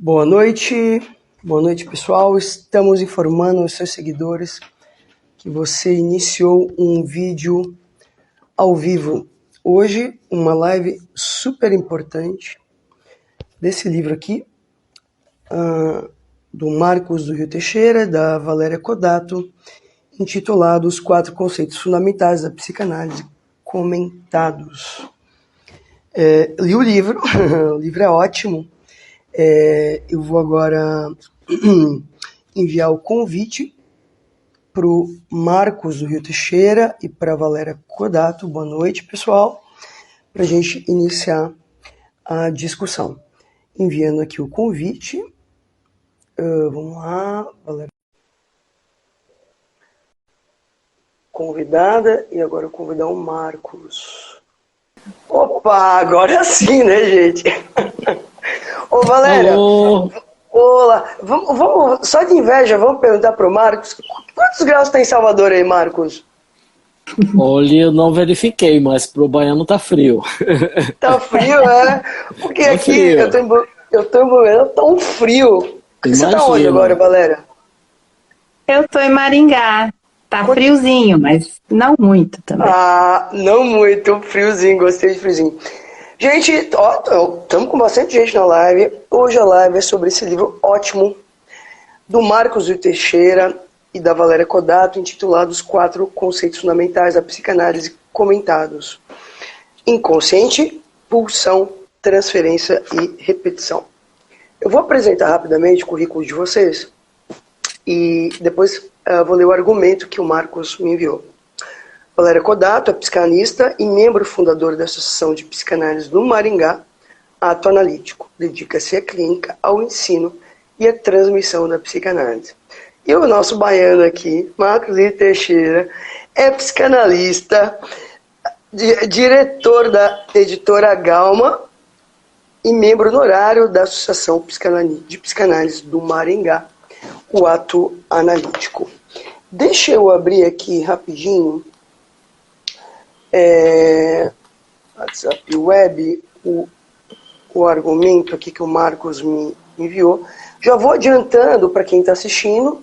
Boa noite pessoal. Estamos informando os seus seguidores que você iniciou um vídeo ao vivo. Hoje, uma live super importante desse livro aqui, do Marcos do Rio Teixeira, da Valéria Kodato, intitulado Os 4 Conceitos Fundamentais da Psicanálise Comentados. Li o livro, o livro é ótimo. Eu vou agora enviar o convite para o Marcos do Rio Teixeira e para a Valéria Kodato. Boa noite, pessoal, para a gente iniciar a discussão. Enviando aqui o convite. Vamos lá, Valéria. Convidada, e agora eu vou convidar o Marcos. Opa, agora sim, né, gente? Ô, Valéria. Alô. Olá. Vamos, só de inveja, vamos perguntar pro Marcos. Quantos graus tá em Salvador aí, Marcos? Olha, eu não verifiquei, mas pro baiano tá frio. Tá frio, é? Porque Tá aqui frio. eu tô em Blumenau, tá um frio. Você tá onde agora, Valéria? Eu tô em Maringá. Tá friozinho, mas não muito também. Ah, não muito. Friozinho, gostei de friozinho. Gente, ó, estamos com bastante gente na live. Hoje a live é sobre esse livro ótimo do Marcos do Teixeira e da Valéria Kodato, intitulado Os 4 Conceitos Fundamentais da Psicanálise Comentados: inconsciente, pulsão, transferência e repetição. Eu vou apresentar rapidamente o currículo de vocês e depois vou ler o argumento que o Marcos me enviou. Valéria Kodato é psicanalista e membro fundador da Associação de Psicanálise do Maringá, Ato Analítico. Dedica-se à clínica, ao ensino e à transmissão da psicanálise. E o nosso baiano aqui, Marcos Teixeira, é psicanalista, diretor da editora Galma e membro honorário da Associação de Psicanálise do Maringá, o Ato Analítico. Deixa eu abrir aqui rapidinho WhatsApp Web, o argumento aqui que o Marcos me enviou. Já vou adiantando para quem está assistindo,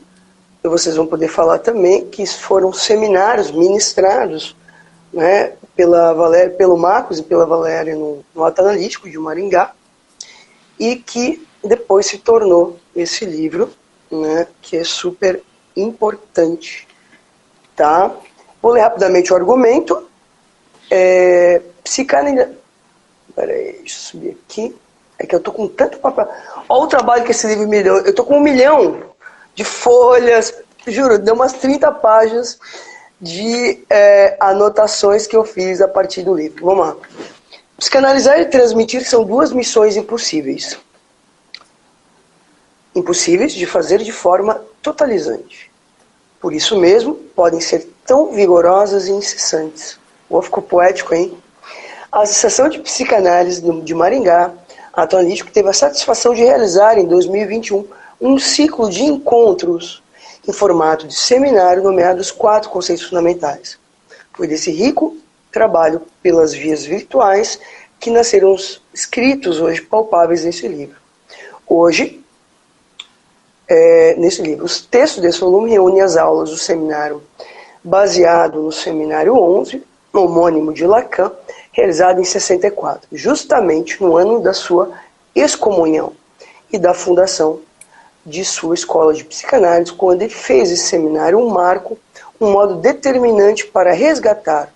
e vocês vão poder falar também, que foram seminários ministrados, né, pelo Marcos e pela Valéria no Ato Analítico de Maringá, e que depois se tornou esse livro, né, que é super importante. Tá? Vou ler rapidamente o argumento. Psicanálise. Peraí, deixa eu subir aqui. É que eu tô com tanto papel. Olha o trabalho que esse livro me deu. Eu tô com 1 milhão de folhas. Juro, deu umas 30 páginas de anotações que eu fiz a partir do livro. Vamos lá. Psicanalizar e transmitir são 2 missões impossíveis. Impossíveis de fazer de forma totalizante. Por isso mesmo, podem ser tão vigorosas e incessantes. Ficou poético, hein? A Associação de Psicanálise de Maringá, Ato Analítico, teve a satisfação de realizar em 2021 um ciclo de encontros em formato de seminário nomeado Os 4 Conceitos Fundamentais. Foi desse rico trabalho pelas vias virtuais que nasceram os escritos hoje palpáveis nesse livro. Hoje, nesse livro, os textos desse volume reúnem as aulas do seminário baseado no Seminário 11, homônimo de Lacan, realizado em 64, justamente no ano da sua excomunhão e da fundação de sua escola de psicanálise, quando ele fez esse seminário um marco, um modo determinante para resgatar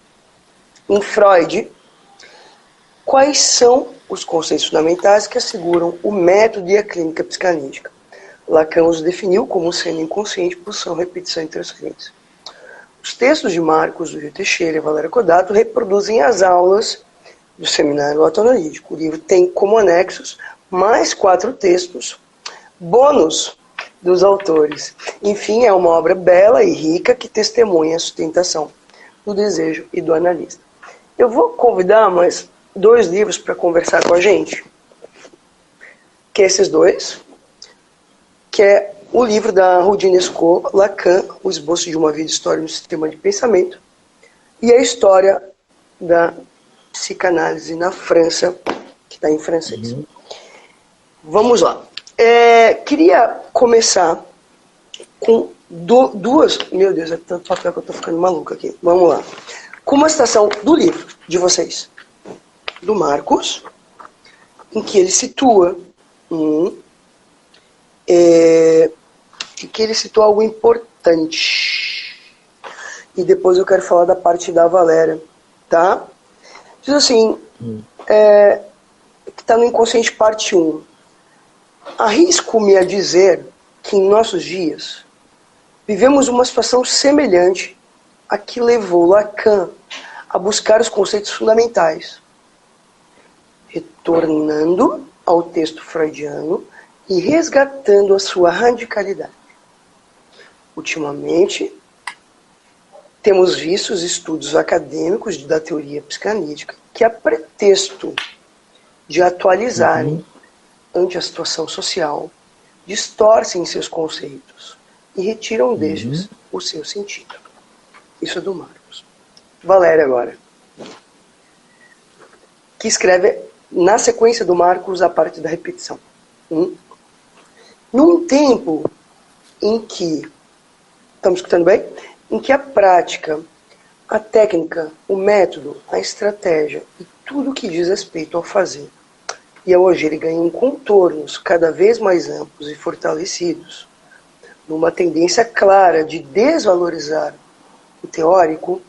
em Freud quais são os conceitos fundamentais que asseguram o método e a clínica psicanalítica. Lacan os definiu como sendo inconsciente, pulsão, repetição e transferência. Os textos de Marcos do Rio Teixeira e Valéria Kodato reproduzem as aulas do seminário Ato Analítico. O livro tem como anexos mais 4 textos, bônus dos autores. Enfim, é uma obra bela e rica que testemunha a sustentação do desejo e do analista. Eu vou convidar mais 2 livros para conversar com a gente, que é esses 2, que é o livro da Rudine Esco, Lacan, O Esboço de uma Vida, História do Sistema de Pensamento, e a história da psicanálise na França, que está em francês. Vamos lá. Queria começar com duas... Meu Deus, é tanto papel que eu tô ficando maluca aqui. Vamos lá. Com uma citação do livro de vocês, do Marcos, em que ele situa que ele citou algo importante. E depois eu quero falar da parte da Valéria, tá? Diz assim, que está no Inconsciente parte 1. Arrisco-me a dizer que em nossos dias vivemos uma situação semelhante a que levou Lacan a buscar os conceitos fundamentais, retornando ao texto freudiano e resgatando a sua radicalidade. Ultimamente, temos visto os estudos acadêmicos da teoria psicanalítica que, a pretexto de atualizarem ante a situação social, distorcem seus conceitos e retiram destes o seu sentido. Isso é do Marcos. Valéria agora, que escreve na sequência do Marcos a parte da repetição. Num tempo em que, estamos escutando bem? Em que a prática, a técnica, o método, a estratégia e tudo que diz respeito ao fazer e ao agir ganham contornos cada vez mais amplos e fortalecidos, numa tendência clara de desvalorizar o teórico,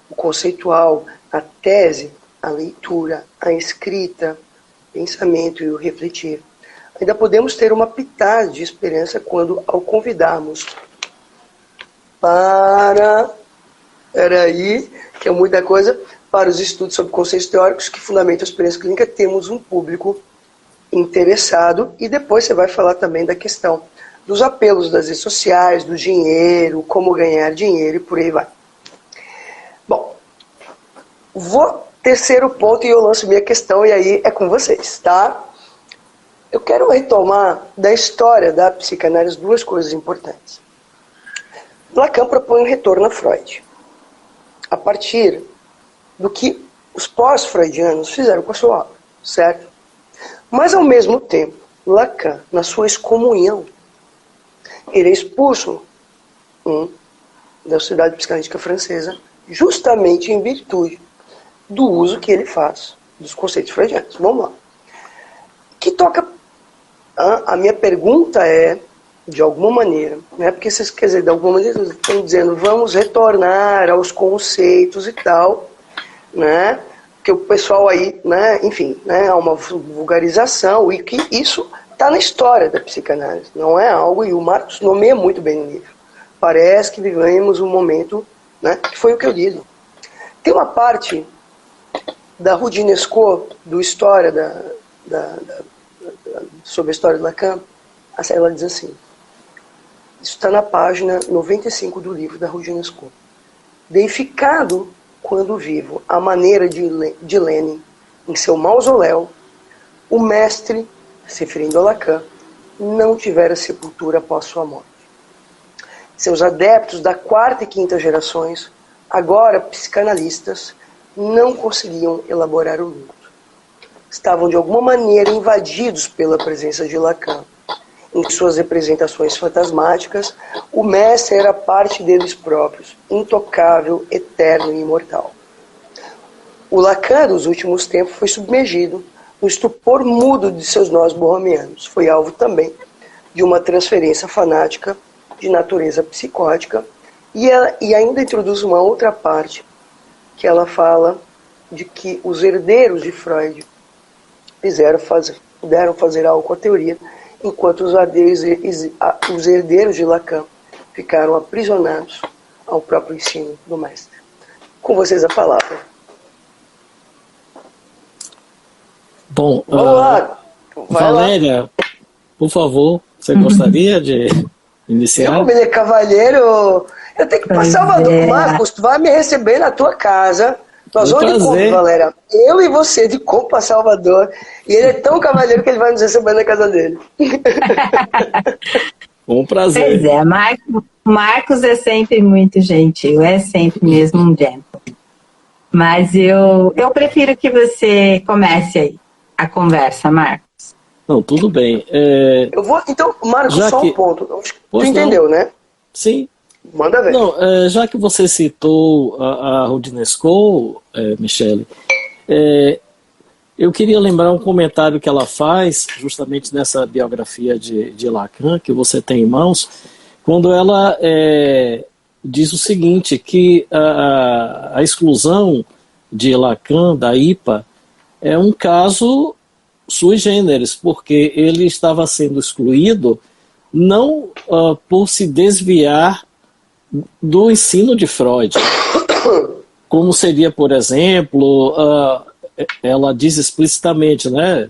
o conceitual, a tese, a leitura, a escrita, o pensamento e o refletir. Ainda podemos ter uma pitada de esperança quando, ao convidarmos que é muita coisa, para os estudos sobre conceitos teóricos que fundamentam a experiência clínica, temos um público interessado, e depois você vai falar também da questão dos apelos das redes sociais, do dinheiro, como ganhar dinheiro e por aí vai. Bom, terceiro ponto e eu lanço minha questão e aí é com vocês, tá? Eu quero retomar da história da psicanálise duas coisas importantes. Lacan propõe um retorno a Freud, a partir do que os pós-freudianos fizeram com a sua obra, certo? Mas, ao mesmo tempo, Lacan, na sua excomunhão, ele é expulso da Sociedade Psicanalítica Francesa justamente em virtude do uso que ele faz dos conceitos freudianos. Vamos lá. Que toca... A minha pergunta é, de alguma maneira, né? Porque vocês, quer dizer, de alguma maneira estão dizendo, vamos retornar aos conceitos e tal, né? Que o pessoal aí, né? Enfim, né? Há uma vulgarização e que isso está na história da psicanálise, não é algo, e o Marcos nomeia muito bem no livro. Parece que vivemos um momento, né? Que foi o que eu li. Tem uma parte da Roudinesco, do História sobre a história de Lacan, ela diz assim, isso está na página 95 do livro da Roudinesco. Deificado quando vivo, à maneira de Lenin, em seu mausoléu, o mestre, se referindo a Lacan, não tivera sepultura após sua morte. Seus adeptos da quarta e quinta gerações, agora psicanalistas, não conseguiam elaborar o luto. Estavam de alguma maneira invadidos pela presença de Lacan. Em suas representações fantasmáticas, o mestre era parte deles próprios, intocável, eterno e imortal. O Lacan dos últimos tempos foi submergido no estupor mudo de seus nós borromianos. Foi alvo também de uma transferência fanática de natureza psicótica e ainda introduz uma outra parte que ela fala de que os herdeiros de Freud puderam fazer algo com a teoria, enquanto os herdeiros de Lacan ficaram aprisionados ao próprio ensino do mestre. Com vocês a palavra. Bom, vamos lá. Valéria, lá. Por favor, você gostaria de iniciar? Eu, como ele é cavalheiro, eu tenho que ir para Salvador. Marcos, tu vai me receber na tua casa. Nós vamos de compra, Valéria. Eu e você de compra para Salvador. E ele é tão cavalheiro que ele vai nos receber na casa dele. Um prazer. Pois é, Marcos é sempre muito gentil, é sempre mesmo um gentleman. Mas eu prefiro que você comece aí a conversa, Marcos. Não, tudo bem. Eu vou, então, Marcos, Já só que- um ponto. Tu Pois não. entendeu, né? Sim. Manda ver. Não, já que você citou a Rudinesco, Michele, eu queria lembrar um comentário que ela faz, justamente nessa biografia de Lacan, que você tem em mãos, quando ela diz o seguinte, que a exclusão de Lacan, da IPA, é um caso sui generis, porque ele estava sendo excluído não por se desviar do ensino de Freud, como seria, por exemplo, ela diz explicitamente, né?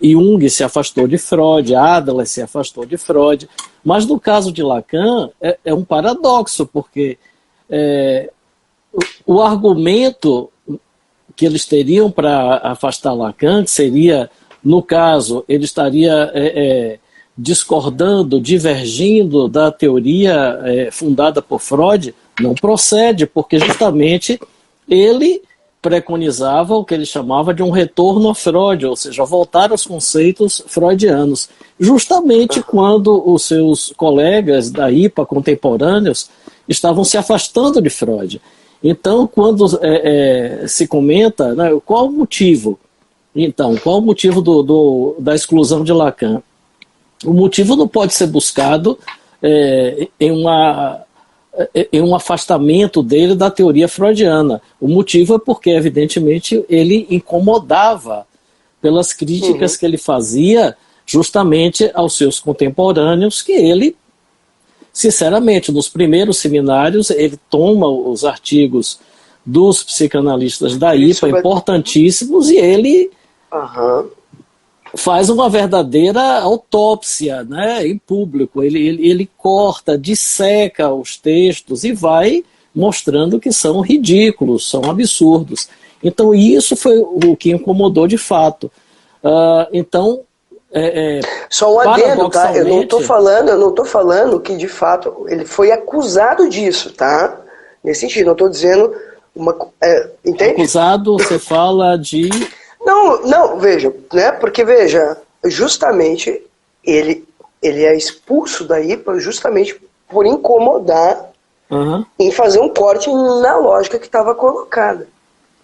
Jung se afastou de Freud, Adler se afastou de Freud, mas no caso de Lacan é um paradoxo, porque o argumento que eles teriam para afastar Lacan, que seria, no caso, ele estaria discordando, divergindo da teoria fundada por Freud, não procede, porque justamente ele preconizava o que ele chamava de um retorno a Freud, ou seja, voltar aos conceitos freudianos, justamente quando os seus colegas da IPA contemporâneos estavam se afastando de Freud. Então, quando se comenta, né, qual o motivo? Então, qual o motivo da exclusão de Lacan? O motivo não pode ser buscado em um afastamento dele da teoria freudiana. O motivo é porque, evidentemente, ele incomodava pelas críticas que ele fazia justamente aos seus contemporâneos, que ele, sinceramente, nos primeiros seminários, ele toma os artigos dos psicanalistas da IPA, importantíssimos, e ele faz uma verdadeira autópsia, né, em público. Ele corta, disseca os textos e vai mostrando que são ridículos, são absurdos. Então isso foi o que incomodou de fato. Então, só um adendo, tá? Eu não estou falando que de fato ele foi acusado disso, tá? Nesse sentido, não estou dizendo entende? Acusado, você fala de... Não, veja, né? Porque veja, justamente ele é expulso da IPA justamente por incomodar em fazer um corte na lógica que estava colocada.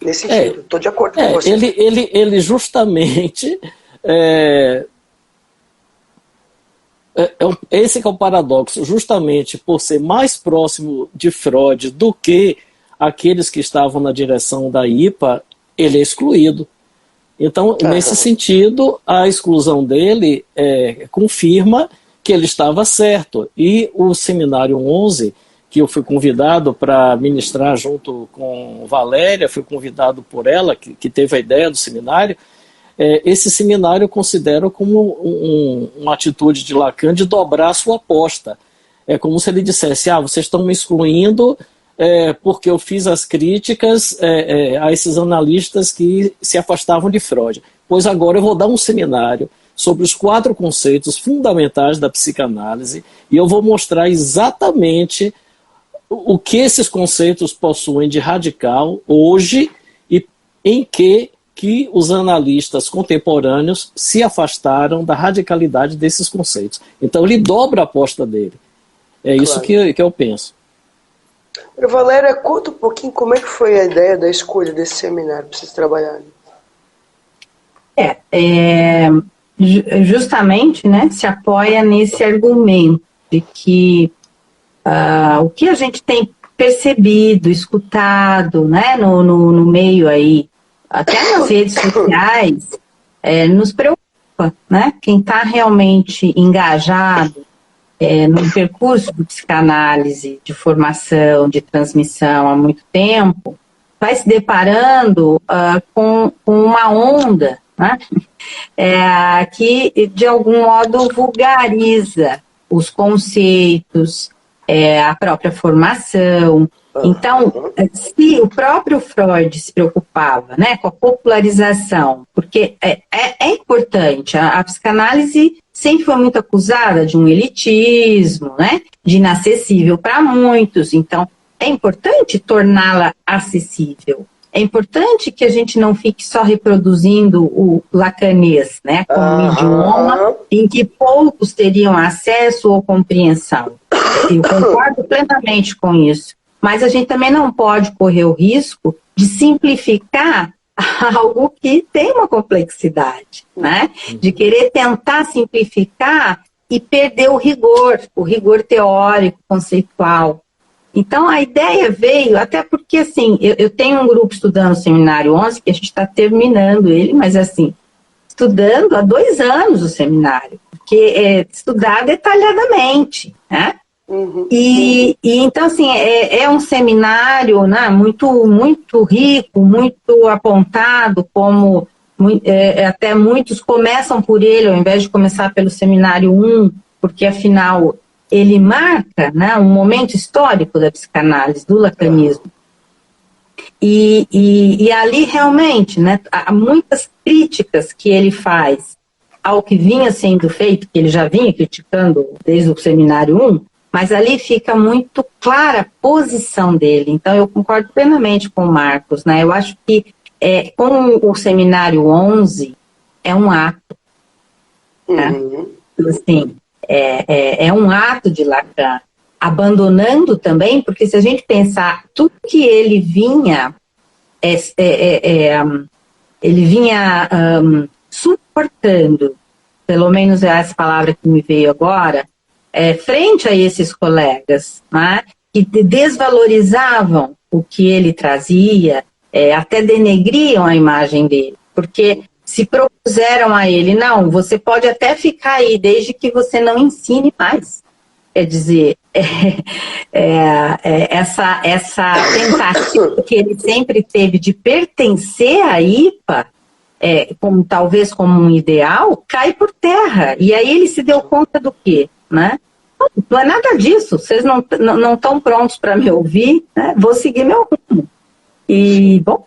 Nesse sentido, estou de acordo com você. Ele justamente esse que é o paradoxo, justamente por ser mais próximo de Freud do que aqueles que estavam na direção da IPA, ele é excluído. Então, nesse sentido, a exclusão dele confirma que ele estava certo. E o Seminário 11, que eu fui convidado para ministrar junto com Valéria, fui convidado por ela, que teve a ideia do seminário, esse seminário eu considero como uma atitude de Lacan de dobrar a sua aposta. É como se ele dissesse, vocês estão me excluindo porque eu fiz as críticas a esses analistas que se afastavam de Freud. Pois agora eu vou dar um seminário sobre os 4 conceitos fundamentais da psicanálise e eu vou mostrar exatamente o que esses conceitos possuem de radical hoje e em que os analistas contemporâneos se afastaram da radicalidade desses conceitos. Então ele dobra a aposta dele. É isso que eu penso. Valéria, conta um pouquinho como é que foi a ideia da escolha desse seminário para vocês trabalharem. Justamente, né, se apoia nesse argumento de que o que a gente tem percebido, escutado, né, no meio aí, até nas redes sociais, nos preocupa, né? Quem está realmente engajado no percurso de psicanálise, de formação, de transmissão há muito tempo, vai se deparando com uma onda, né? Que, de algum modo, vulgariza os conceitos, a própria formação. Então, se o próprio Freud se preocupava, né, com a popularização, porque é importante, a psicanálise sempre foi muito acusada de um elitismo, né, de inacessível para muitos, então é importante torná-la acessível. é importante que a gente não fique só reproduzindo o lacanês, né, como um idioma em que poucos teriam acesso ou compreensão. Eu concordo plenamente com isso. Mas a gente também não pode correr o risco de simplificar algo que tem uma complexidade, né? De querer tentar simplificar e perder o rigor teórico, conceitual. Então, a ideia veio, até porque, assim, eu tenho um grupo estudando o Seminário 11, que a gente está terminando ele, mas, assim, estudando há 2 anos o seminário, porque é estudar detalhadamente, né? E então, assim, é um seminário, né, muito, muito rico, muito apontado, como até muitos começam por ele, ao invés de começar pelo Seminário 1, porque, afinal, ele marca, né, um momento histórico da psicanálise, do lacanismo. E ali, realmente, né, há muitas críticas que ele faz ao que vinha sendo feito, que ele já vinha criticando desde o Seminário 1, mas ali fica muito clara a posição dele. Então, eu concordo plenamente com o Marcos, né? Eu acho que com o Seminário 11 é um ato. Né? Assim, é um ato de Lacan, abandonando também, porque se a gente pensar tudo que ele vinha, ele vinha suportando, pelo menos é essa palavra que me veio agora, frente a esses colegas, né, que desvalorizavam o que ele trazia, até denegriam a imagem dele, porque se propuseram a ele, não, você pode até ficar aí, desde que você não ensine mais. Quer dizer, essa tentativa que ele sempre teve de pertencer à IPA, talvez como um ideal, cai por terra. E aí ele se deu conta do quê? Né? Não é nada disso, vocês não estão prontos para me ouvir, né? Vou seguir meu rumo. E, bom,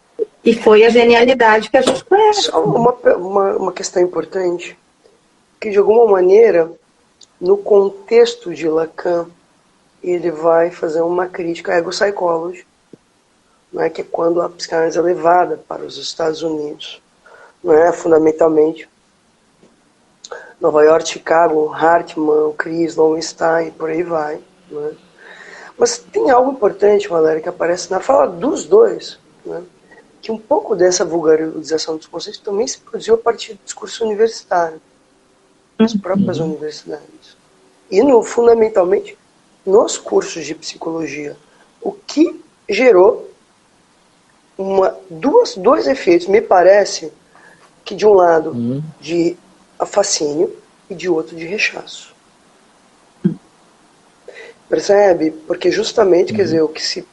foi a genialidade que a gente conhece. Só uma questão importante, que de alguma maneira, no contexto de Lacan, ele vai fazer uma crítica à ego-psychology, né, que é quando a psicanálise é levada para os Estados Unidos, né, fundamentalmente Nova York, Chicago, Hartman, Chris, Lowenstein, por aí vai. Né? Mas tem algo importante, Valéria, que aparece na fala dos dois, né? Que um pouco dessa vulgarização dos conceitos também se produziu a partir do discurso universitário, das próprias universidades. E, fundamentalmente, nos cursos de psicologia, o que gerou dois efeitos, me parece, que de um lado de fascínio e de outro de rechaço. Percebe? Porque justamente, quer dizer, o que se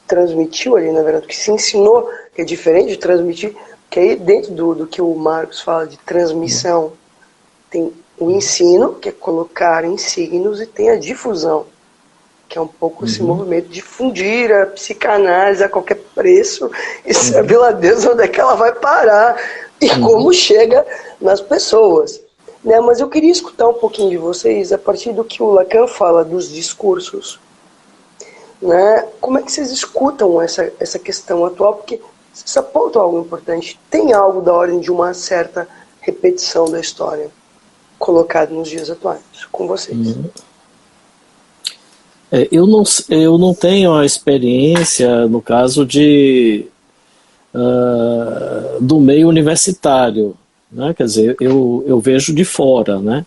transmitiu ali, na verdade, o que se ensinou, que é diferente de transmitir, que aí dentro do que o Marcos fala de transmissão, tem o ensino, que é colocar em signos, e tem a difusão, que é um pouco esse movimento de difundir a psicanálise a qualquer preço e saber lá Deus onde é que ela vai parar e como chega nas pessoas. Né? Mas eu queria escutar um pouquinho de vocês a partir do que o Lacan fala dos discursos. Né? Como é que vocês escutam essa questão atual? Porque vocês apontam algo importante. Tem algo da ordem de uma certa repetição da história colocado nos dias atuais, com vocês. Eu não tenho a experiência, no caso do meio universitário, né? Quer dizer, eu vejo de fora, né?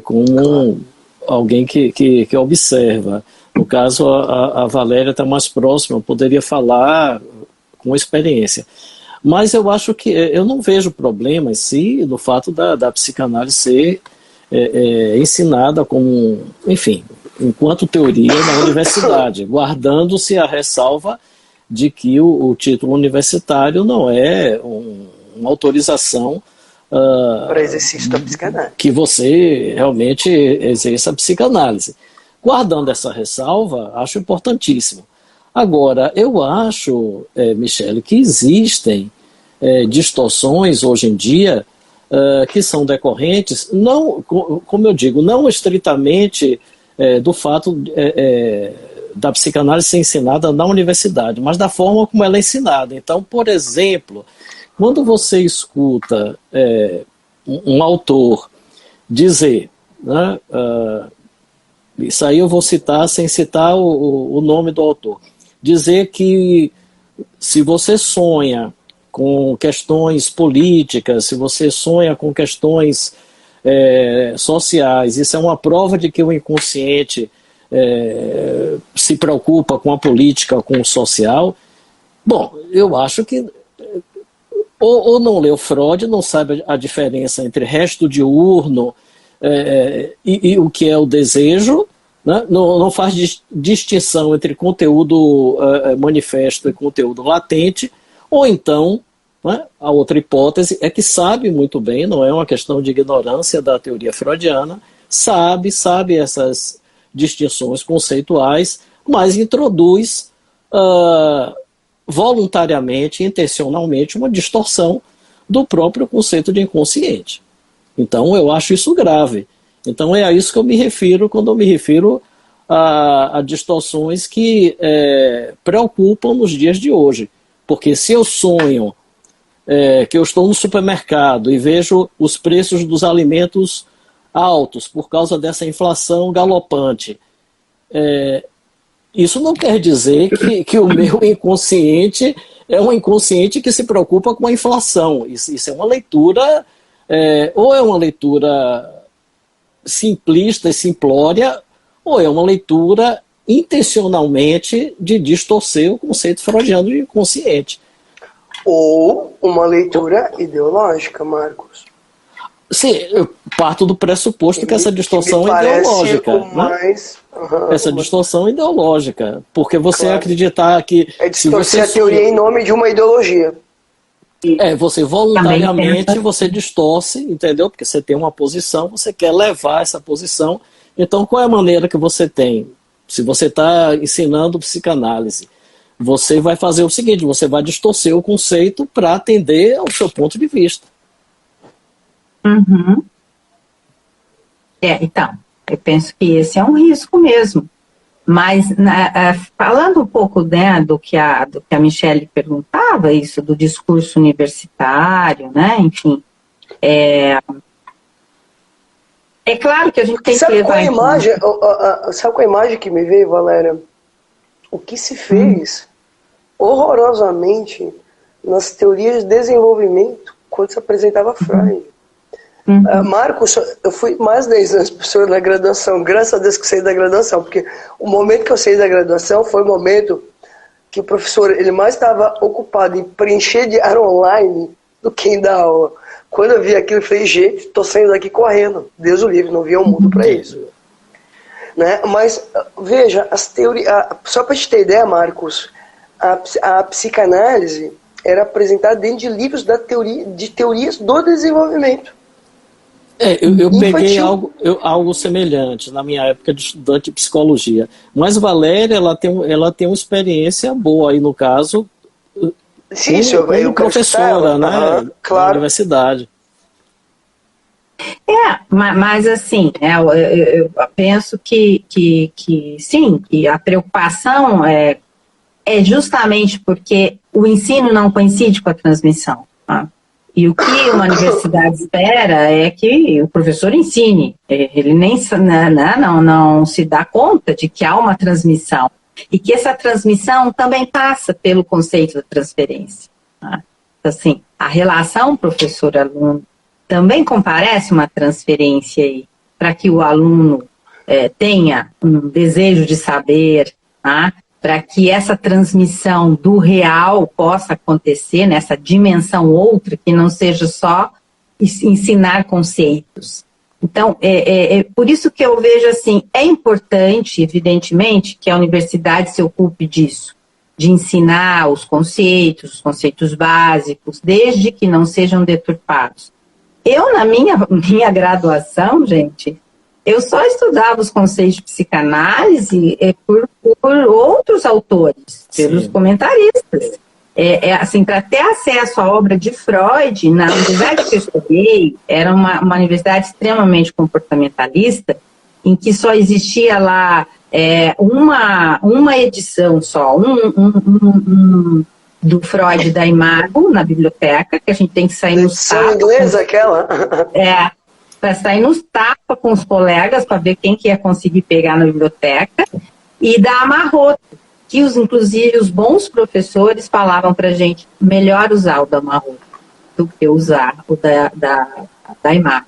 Como alguém que observa. No caso, a Valéria está mais próxima, eu poderia falar com experiência. Mas eu acho que eu não vejo problema em si no fato da psicanálise ser ensinada como, enfim, enquanto teoria na universidade, guardando-se a ressalva de que o título universitário não é uma autorização para exercício da psicanálise. Que você realmente exerça a psicanálise. Guardando essa ressalva, acho importantíssimo. Agora, eu acho, Michele, que existem distorções hoje em dia que são decorrentes, não, como eu digo, não estritamente do fato da psicanálise ser ensinada na universidade, mas da forma como ela é ensinada. Então, por exemplo, quando você escuta um autor dizer, né, isso aí eu vou citar sem citar o nome do autor, dizer que se você sonha com questões políticas, se você sonha com questões sociais, isso é uma prova de que o inconsciente se preocupa com a política, com o social. Bom, eu acho que ou não leu Freud, não sabe a diferença entre resto diurno e o que é o desejo, né? Não faz distinção entre conteúdo manifesto e conteúdo latente, ou então, né, a outra hipótese é que sabe muito bem, não é uma questão de ignorância da teoria freudiana, sabe essas distinções conceituais, mas introduz voluntariamente, intencionalmente, uma distorção do próprio conceito de inconsciente. Então, eu acho isso grave. Então, é a isso que eu me refiro quando eu me refiro a distorções que preocupam nos dias de hoje. Porque se eu sonho que eu estou no supermercado e vejo os preços dos alimentos altos por causa dessa inflação galopante, isso não quer dizer que o meu inconsciente é um inconsciente que se preocupa com a inflação. Isso é uma leitura, ou é uma leitura simplista e simplória, ou é uma leitura intencionalmente de distorcer o conceito freudiano de inconsciente. Ou uma leitura ideológica, Marcos. Sim, eu parto do pressuposto que essa distorção é ideológica. Mais... Essa distorção ideológica. Porque você acreditar que... É distorcer a teoria em nome de uma ideologia. Você voluntariamente você distorce, entendeu? Porque você tem uma posição, você quer levar essa posição. Então, qual é a maneira que você tem? Se você está ensinando psicanálise, você vai fazer o seguinte, você vai distorcer o conceito para atender ao seu ponto de vista. Uhum. Então, eu penso que esse é um risco mesmo. Mas, falando um pouco, né, do que a Michele perguntava, isso do discurso universitário, né, enfim, é claro que a gente tem que levar em conta. Sabe qual a imagem que me veio, Valéria? O que se fez horrorosamente nas teorias de desenvolvimento quando se apresentava Freud. Marcos, eu fui mais de 10 anos professor da graduação, graças a Deus que saí da graduação, porque o momento que eu saí da graduação foi o momento que o professor ele mais estava ocupado em preencher diário online do que em dar aula. Quando eu vi aquilo, eu falei, gente, estou saindo daqui correndo. Deus o livre, não vi o mundo para isso. Né? Mas, veja, as teorias, só para te ter ideia, Marcos, a psicanálise era apresentada dentro de livros de teorias do desenvolvimento. Eu peguei algo semelhante na minha época de estudante de psicologia. Mas Valéria, ela tem uma experiência boa aí, no caso, como professora, né, claro, na universidade. Mas assim, eu penso que sim, que a preocupação é justamente porque o ensino não coincide com a transmissão. Tá? E o que uma universidade espera é que o professor ensine. Ele nem não se dá conta de que há uma transmissão. E que essa transmissão também passa pelo conceito da transferência. Tá? Assim, a relação professor-aluno também comparece uma transferência aí, para que o aluno tenha um desejo de saber, tá? Para que essa transmissão do real possa acontecer nessa dimensão outra, que não seja só ensinar conceitos. Então, por isso que eu vejo assim, é importante, evidentemente, que a universidade se ocupe disso, de ensinar os conceitos básicos, desde que não sejam deturpados. Eu, na minha graduação, gente, eu só estudava os conceitos de psicanálise por outros autores, pelos comentaristas. Assim, para ter acesso à obra de Freud, na universidade que eu estudei, era uma universidade extremamente comportamentalista, em que só existia lá uma edição só, do Freud da Imago na biblioteca, que a gente tem que sair nos tapas. Edição inglesa aquela? Para sair nos tapas com os colegas, para ver quem que ia conseguir pegar na biblioteca, e da Amarroto, que inclusive os bons professores falavam para a gente melhor usar o da Amarroto do que usar o da Imago.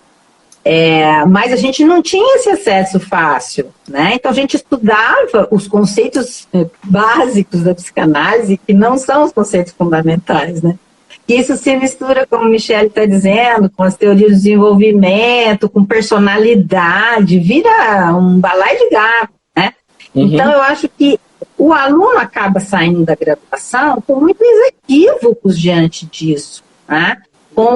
Mas a gente não tinha esse acesso fácil, né? Então a gente estudava os conceitos básicos da psicanálise, que não são os conceitos fundamentais, né? Isso se mistura, como a Michele está dizendo, com as teorias do desenvolvimento, com personalidade, vira um balai de gato, né? Então eu acho que o aluno acaba saindo da graduação com muitos equívocos diante disso, né? Com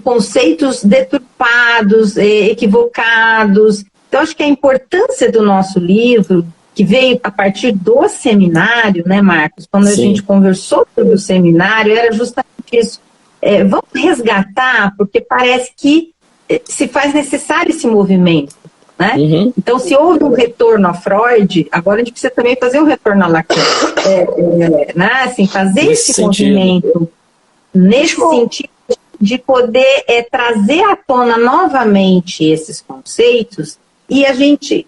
conceitos deturpados, equivocados. Então, acho que a importância do nosso livro, que veio a partir do seminário, né, Marcos? Quando a gente conversou sobre o seminário, era justamente isso. Vamos resgatar, porque parece que se faz necessário esse movimento, né? Então, se houve um retorno a Freud, agora a gente precisa também fazer um retorno a Lacan. Né? Assim, fazer esse movimento nesse sentido de poder trazer à tona novamente esses conceitos. E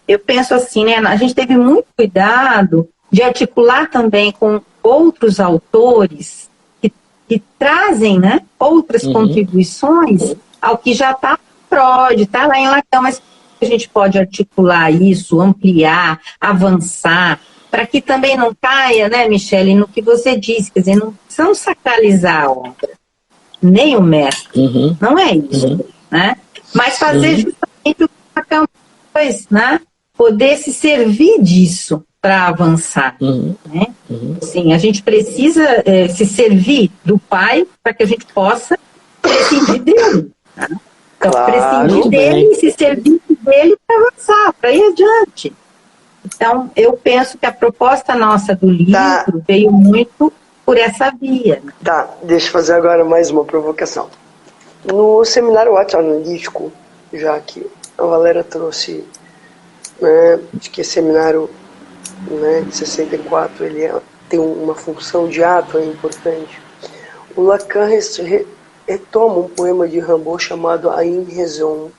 eu penso assim, né, a gente teve muito cuidado de articular também com outros autores que trazem, né, outras contribuições ao que já está Freud, está lá em Lacan, mas a gente pode articular isso, ampliar, avançar, para que também não caia, né, Michele, no que você disse, quer dizer, não precisamos sacralizar a obra, nem o mestre, não é isso, né? Mas fazer justamente o que Lacan fez, né? Poder se servir disso para avançar, né? Sim, a gente precisa se servir do pai para que a gente possa prescindir dele, né? Então, prescindir dele e se servir dele para avançar, para ir adiante. Então, eu penso que a proposta nossa do livro veio muito por essa via. Tá, deixa eu fazer agora mais uma provocação. No seminário analítico, já que a Valéria trouxe, né, de que esse seminário, né, de 64, ele tem uma função de ato, é importante. O Lacan retoma um poema de Rimbaud chamado A Une Raison,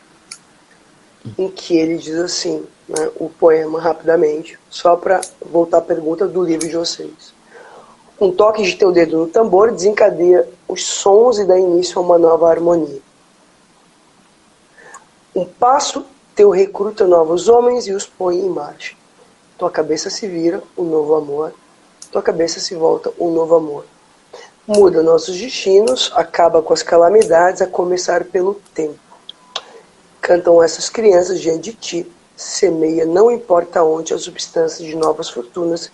em que ele diz assim, né, o poema rapidamente, só para voltar à pergunta do livro de vocês. Um toque de teu dedo no tambor desencadeia os sons e dá início a uma nova harmonia. Um passo teu recruta novos homens e os põe em marcha. Tua cabeça se vira, um novo amor. Tua cabeça se volta, um novo amor. Muda nossos destinos, acaba com as calamidades, a começar pelo tempo. Cantam essas crianças diante de ti, semeia não importa onde as substâncias de novas fortunas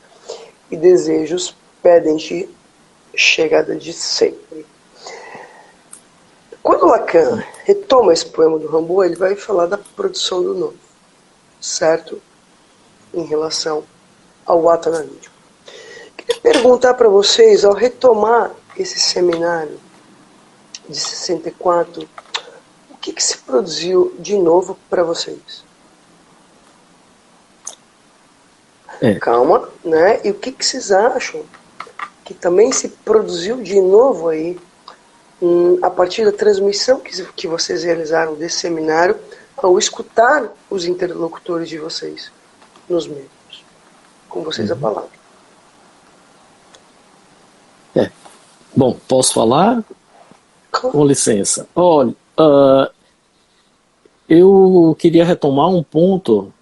e desejos pedem-te chegada de sempre. Quando Lacan retoma esse poema do Rimbaud, ele vai falar da produção do novo, certo? Em relação ao ato analítico. Queria perguntar para vocês, ao retomar esse seminário de 64, o que se produziu de novo para vocês? Calma, né? E o que vocês acham que também se produziu de novo aí a partir da transmissão que vocês realizaram desse seminário ao escutar os interlocutores de vocês nos meios? Com vocês a palavra. Bom, posso falar? Com licença. Olha, eu queria retomar um ponto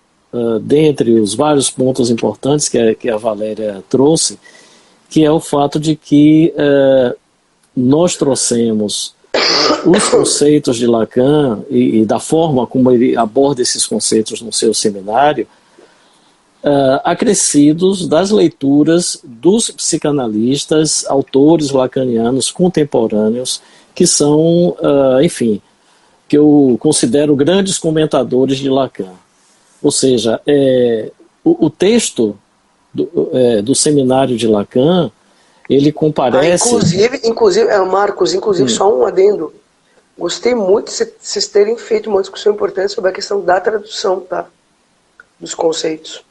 dentre os vários pontos importantes que a Valéria trouxe, que é o fato de que nós trouxemos os conceitos de Lacan e da forma como ele aborda esses conceitos no seu seminário, acrescidos das leituras dos psicanalistas, autores lacanianos contemporâneos, que são, enfim, que eu considero grandes comentadores de Lacan. Ou seja, o texto do seminário de Lacan, ele comparece... Inclusive, Marcos, só um adendo. Gostei muito de vocês terem feito uma discussão importante sobre a questão da tradução, tá? Dos conceitos.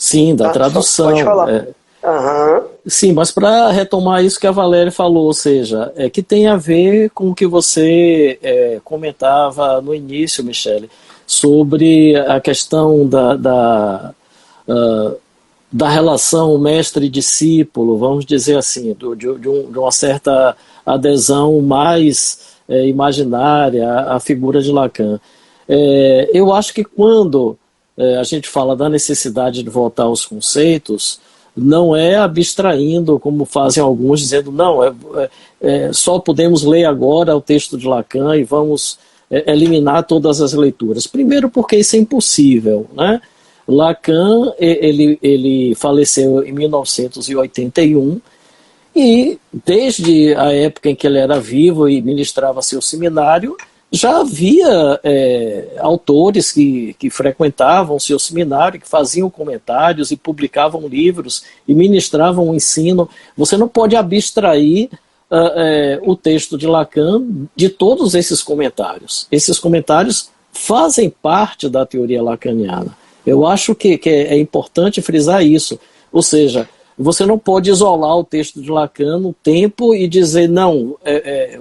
Sim, da tradução. Pode falar. Uhum. Sim, mas para retomar isso que a Valéria falou, ou seja, que tem a ver com o que você comentava no início, Michele, sobre a questão da relação mestre-discípulo, vamos dizer assim, de uma certa adesão mais imaginária à figura de Lacan. Eu acho que quando a gente fala da necessidade de voltar aos conceitos, não é abstraindo, como fazem alguns, dizendo, não, só podemos ler agora o texto de Lacan e vamos eliminar todas as leituras. Primeiro porque isso é impossível, né? Lacan, ele faleceu em 1981 e desde a época em que ele era vivo e ministrava seu seminário, já havia autores que frequentavam seu seminário, que faziam comentários e publicavam livros e ministravam o ensino. Você não pode abstrair o texto de Lacan de todos esses comentários. Esses comentários fazem parte da teoria lacaniana. Eu acho que é importante frisar isso. Ou seja, você não pode isolar o texto de Lacan no tempo e dizer, não,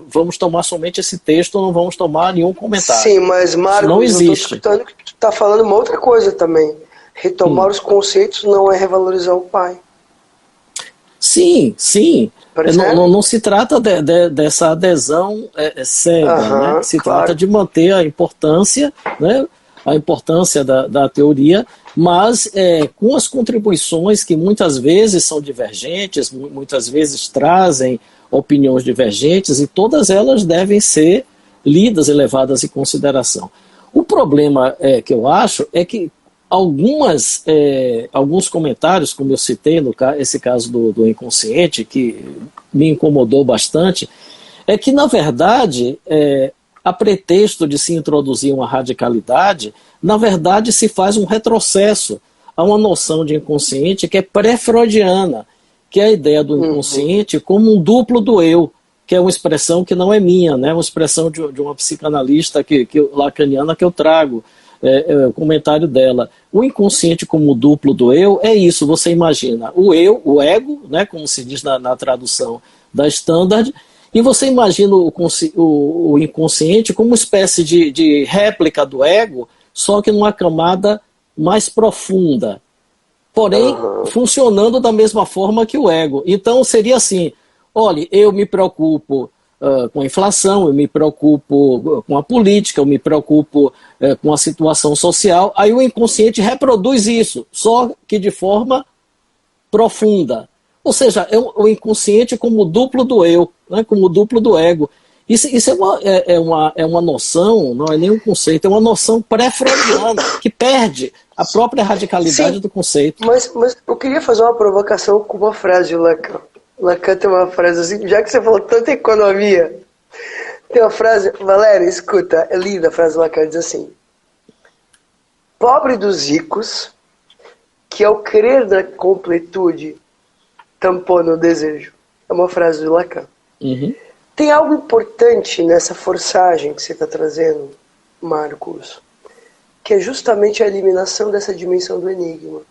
vamos tomar somente esse texto, não vamos tomar nenhum comentário. Sim, mas Marcos, não existe. Eu estou escutando que tu está falando uma outra coisa também. Retomar os conceitos não é revalorizar o pai. Sim, sim. Não se trata dessa adesão cega, né? Se trata de manter a importância, né? A importância da teoria, mas com as contribuições que muitas vezes são divergentes, muitas vezes trazem opiniões divergentes, e todas elas devem ser lidas e levadas em consideração. O problema que eu acho é que alguns comentários, como eu citei, esse caso do inconsciente, que me incomodou bastante, é que, na verdade, a pretexto de se introduzir uma radicalidade, na verdade se faz um retrocesso a uma noção de inconsciente que é pré-freudiana, que é a ideia do inconsciente como um duplo do eu, que é uma expressão que não é minha, né? Uma expressão de uma psicanalista lacaniana que eu trago, o comentário dela. O inconsciente como duplo do eu é isso, você imagina o eu, o ego, né? Como se diz na tradução da Standard, e você imagina o inconsciente como uma espécie de réplica do ego, só que numa camada mais profunda, porém funcionando da mesma forma que o ego. Então seria assim, olha, eu me preocupo com a inflação, eu me preocupo com a política, eu me preocupo com a situação social, aí o inconsciente reproduz isso, só que de forma profunda. Ou seja, o inconsciente como duplo do eu, né, como duplo do ego. Isso é uma noção, não é nem um conceito, é uma noção pré-freudiana, que perde a própria radicalidade do conceito. Mas eu queria fazer uma provocação com uma frase de Lacan. Lacan tem uma frase assim, já que você falou tanto em economia, tem uma frase, Valéria, escuta, é linda a frase de Lacan, diz assim: pobre dos ricos, que ao querer da completude tampona o desejo. É uma frase do Lacan. Tem algo importante nessa forçagem que você está trazendo, Marcos, que é justamente a eliminação dessa dimensão do enigma.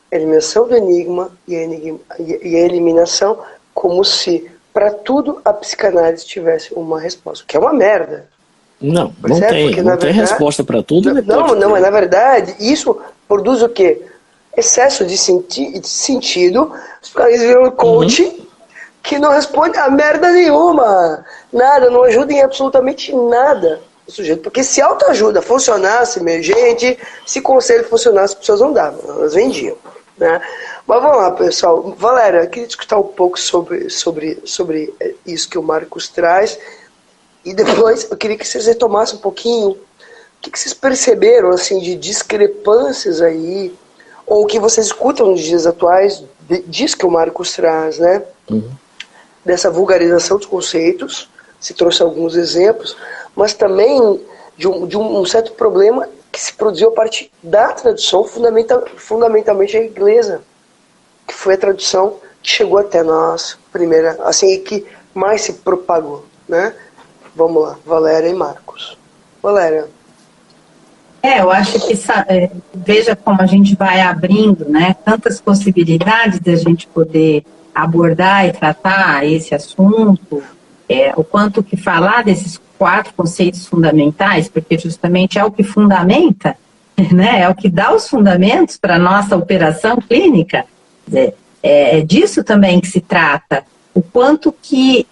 A eliminação do enigma e a eliminação como se para tudo a psicanálise tivesse uma resposta, que é uma merda. Não tem resposta para tudo. Não, mas na verdade isso produz o quê? Excesso de sentido, os caras viram coach que não responde a merda nenhuma, nada, não ajuda em absolutamente nada o sujeito, porque se autoajuda funcionasse, minha gente, se conselho funcionasse, as pessoas não davam, elas vendiam, né? Mas vamos lá, pessoal. Valéria, eu queria discutir um pouco sobre isso que o Marcos traz, e depois eu queria que vocês retomassem um pouquinho o que vocês perceberam assim, de discrepâncias aí, ou o que vocês escutam nos dias atuais disso que o Marcos traz, né? Dessa vulgarização dos conceitos, se trouxe alguns exemplos, mas também de um certo problema que se produziu a partir da tradução fundamentalmente a inglesa, que foi a tradução que chegou até nós, primeira, assim, que mais se propagou, né? Vamos lá, Valéria e Marcos. Valéria. Eu acho que veja como a gente vai abrindo, né, tantas possibilidades de a gente poder abordar e tratar esse assunto, o quanto que falar desses 4 conceitos fundamentais, porque justamente é o que fundamenta, né, é o que dá os fundamentos para a nossa operação clínica. É disso também que se trata, o quanto que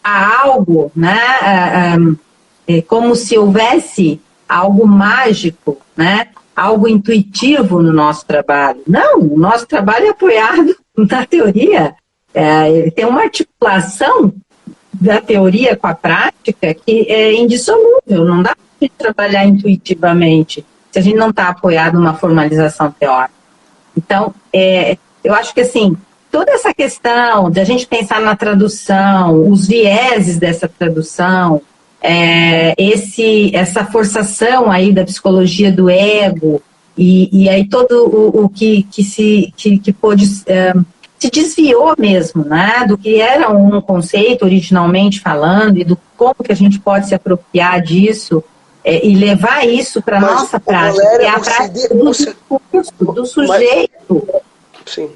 há algo, né, como se houvesse algo mágico, né, algo intuitivo no nosso trabalho. Não, o nosso trabalho é apoiado na teoria, ele tem uma articulação da teoria com a prática que é indissolúvel, não dá para a gente trabalhar intuitivamente se a gente não está apoiado numa formalização teórica. Então, eu acho que assim, toda essa questão de a gente pensar na tradução, os vieses dessa tradução, essa forçação aí da psicologia do ego, e aí todo o que pôde se desviou mesmo, né, do que era um conceito originalmente falando, e do como que a gente pode se apropriar disso e levar isso para a nossa prática, Valéria, que é a prática do discurso, do sujeito. Sim.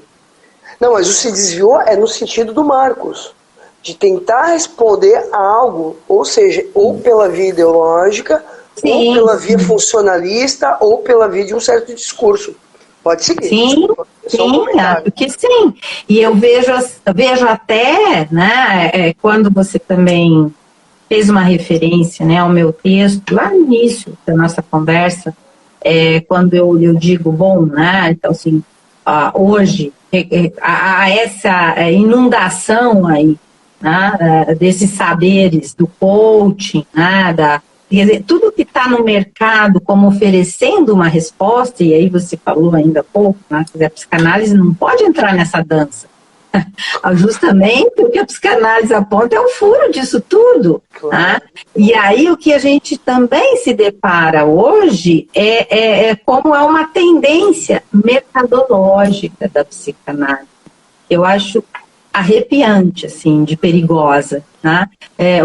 Não, mas o se desviou no sentido do Marcos, de tentar responder a algo, ou seja, ou pela via ideológica, ou pela via funcionalista, ou pela via de um certo discurso. Pode seguir. Sim, porque sim. E eu vejo até, né, quando você também fez uma referência, né, ao meu texto, lá no início da nossa conversa, quando eu digo, bom, né, então assim, hoje, há essa inundação aí, né, desses saberes do coaching, né, quer dizer, tudo que está no mercado como oferecendo uma resposta, e aí você falou ainda há pouco, né, que a psicanálise não pode entrar nessa dança. Justamente o que a psicanálise aponta é o furo disso tudo. Claro. Né? E aí o que a gente também se depara hoje é como é uma tendência mercadológica da psicanálise. Eu acho arrepiante, assim, de perigosa. Né?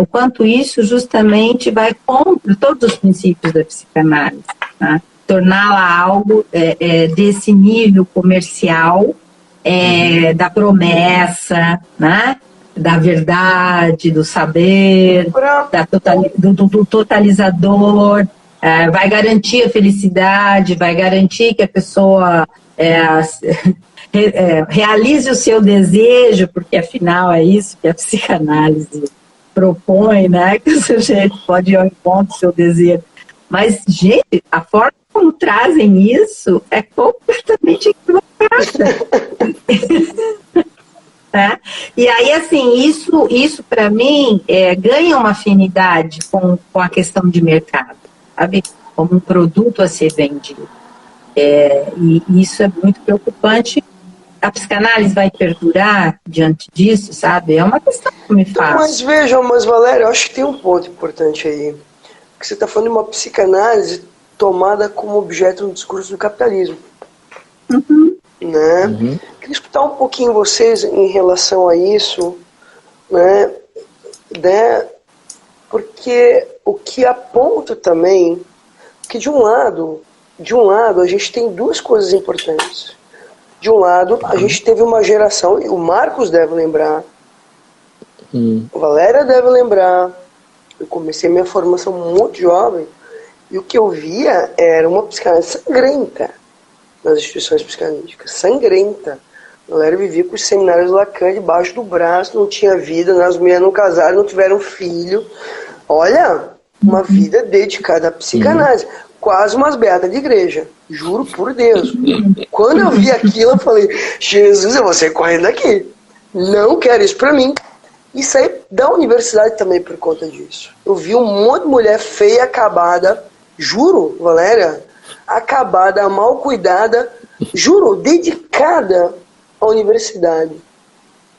O quanto isso justamente vai contra todos os princípios da psicanálise. Né? Torná-la algo desse nível comercial, da promessa, né? Da verdade, do saber, do totalizador, vai garantir a felicidade, vai garantir que a pessoa realize o seu desejo, porque afinal é isso que a psicanálise propõe, né? Que o sujeito pode ir ao encontro do seu desejo. Mas, gente, a forma como trazem isso é completamente equivocada. E aí, assim, isso para mim ganha uma afinidade com a questão de mercado, sabe? Como um produto a ser vendido. E isso é muito preocupante. A psicanálise vai perdurar diante disso, sabe? É uma questão que me faz. Mas vejam, Valéria, eu acho que tem um ponto importante aí. Que você está falando de uma psicanálise tomada como objeto no discurso do capitalismo. Uhum. Né? Uhum. Queria escutar um pouquinho vocês em relação a isso, né? Porque o que aponta também que de um lado a gente tem duas coisas importantes. De um lado, a gente teve uma geração, e o Marcos deve lembrar, a Valéria deve lembrar, eu comecei minha formação muito jovem, e o que eu via era uma psicanálise sangrenta nas instituições psicanalíticas, sangrenta. A galera vivia com os seminários Lacan debaixo do braço, não tinha vida, as mulheres não casaram, não tiveram filho. Olha, uma vida dedicada à psicanálise. Quase umas beatas de igreja. Juro por Deus. Quando eu vi aquilo, eu falei, Jesus, eu vou sair correndo daqui. Não quero isso pra mim. E saí da universidade também por conta disso. Eu vi um monte de mulher feia, acabada, juro, Valéria, acabada, mal cuidada, juro, dedicada à universidade.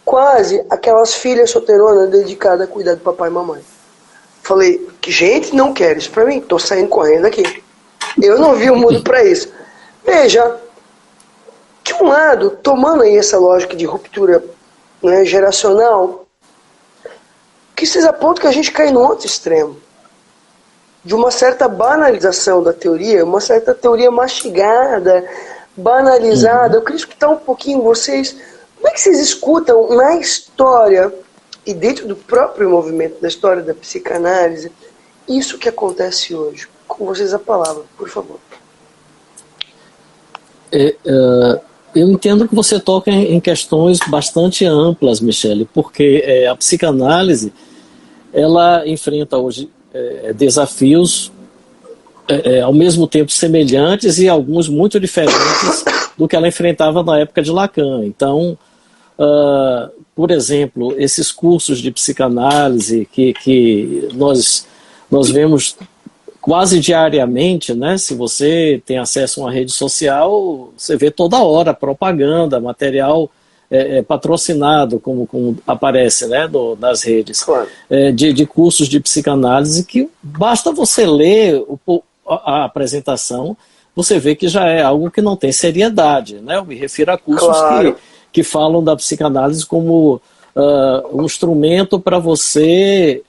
Quase aquelas filhas solteironas dedicadas a cuidar do papai e mamãe. Falei, gente, não quero isso pra mim, tô saindo correndo aqui. Eu não vi o mundo pra isso. Veja, de um lado, tomando aí essa lógica de ruptura, né, geracional, que vocês apontam que a gente cai no outro extremo. de uma certa banalização da teoria, uma certa teoria mastigada, banalizada. Eu queria escutar um pouquinho vocês, como é que vocês escutam na história e dentro do próprio movimento da história da psicanálise, isso que acontece hoje? Com vocês a palavra, por favor. Eu entendo que você toca em questões bastante amplas, Michele, porque a psicanálise ela enfrenta hoje desafios ao mesmo tempo semelhantes e alguns muito diferentes do que ela enfrentava na época de Lacan. Então, por exemplo, esses cursos de psicanálise que nós vemos quase diariamente, né? Se você tem acesso a uma rede social, você vê toda hora propaganda, material patrocinado, como aparece, né, nas redes, Claro. De cursos de psicanálise, que basta você ler a apresentação, você vê que já é algo que não tem seriedade, né? Eu me refiro a cursos Claro. que falam da psicanálise como um instrumento para você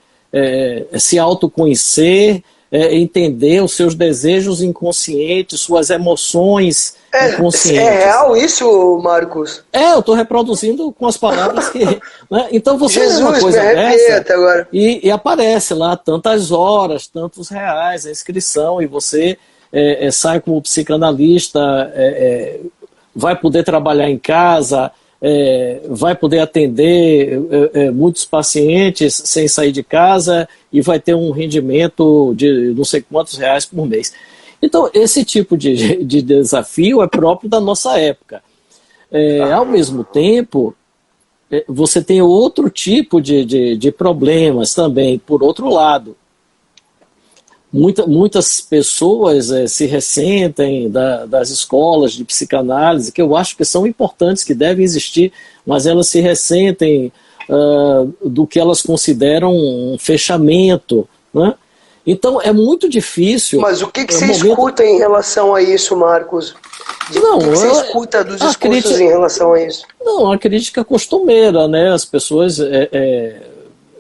se autoconhecer, entender os seus desejos inconscientes, suas emoções inconscientes. É real isso, Marcos? Eu estou reproduzindo com as palavras que... Né? Então você lê uma coisa dessa agora. E aparece lá tantas horas, tantos reais a inscrição, e você sai como psicanalista, vai poder trabalhar em casa, vai poder atender muitos pacientes sem sair de casa e vai ter um rendimento de não sei quantos reais por mês. Então, esse tipo de desafio é próprio da nossa época. Ao mesmo tempo, você tem outro tipo de problemas também, por outro lado. Muitas pessoas se ressentem das escolas de psicanálise, que eu acho que são importantes, que devem existir, mas elas se ressentem do que elas consideram um fechamento, né? Então é muito difícil... Mas o que você escuta em relação a isso, Marcos? O que você escuta dos discursos em relação a isso? Não, a crítica costumeira, né? As pessoas...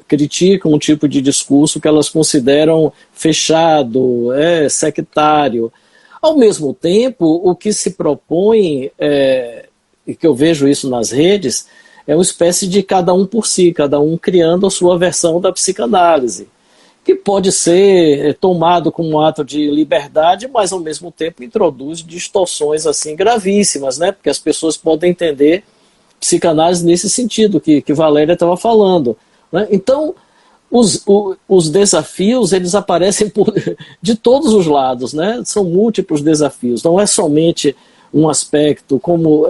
criticam um tipo de discurso que elas consideram fechado, sectário. Ao mesmo tempo, o que se propõe, e que eu vejo isso nas redes, é uma espécie de cada um por si, cada um criando a sua versão da psicanálise, que pode ser tomado como um ato de liberdade, mas ao mesmo tempo introduz distorções assim gravíssimas, né? Porque as pessoas podem entender psicanálise nesse sentido que Valéria estava falando. Então, os desafios, eles aparecem de todos os lados, né? São múltiplos desafios, não é somente um aspecto, como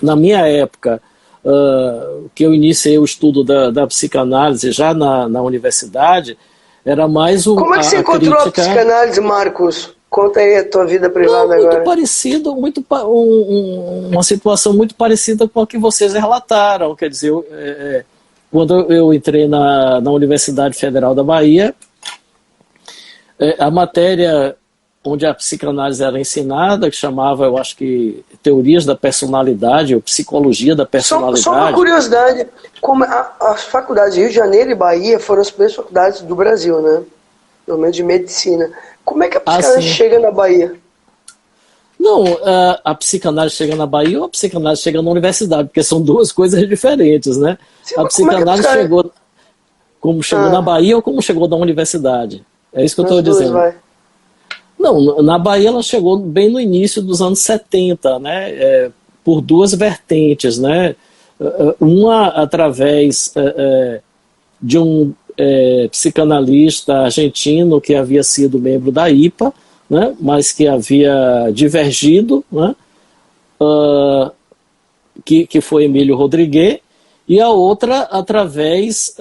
na minha época, que eu iniciei o estudo da psicanálise já na universidade, era mais Como é que você encontrou a psicanálise, Marcos? Conta aí a tua vida privada agora. Muito parecido, uma situação muito parecida com a que vocês relataram, quer dizer... Quando eu entrei na Universidade Federal da Bahia, a matéria onde a psicanálise era ensinada, que chamava, eu acho que, Teorias da Personalidade, ou Psicologia da Personalidade. Só uma curiosidade, como as faculdades de Rio de Janeiro e Bahia foram as primeiras faculdades do Brasil, né? Pelo menos de medicina. Como é que a psicanálise chega na Bahia? Não, a psicanálise chega na Bahia ou a psicanálise chega na universidade, porque são duas coisas diferentes, né? Sim, a psicanálise chegou na Bahia ou como chegou na universidade? É isso que eu estou dizendo. Não, na Bahia ela chegou bem no início dos anos 70, né? Por duas vertentes, né? Uma através de um psicanalista argentino que havia sido membro da IPA, né, mas que havia divergido, né, que foi Emílio Rodrigues, e a outra através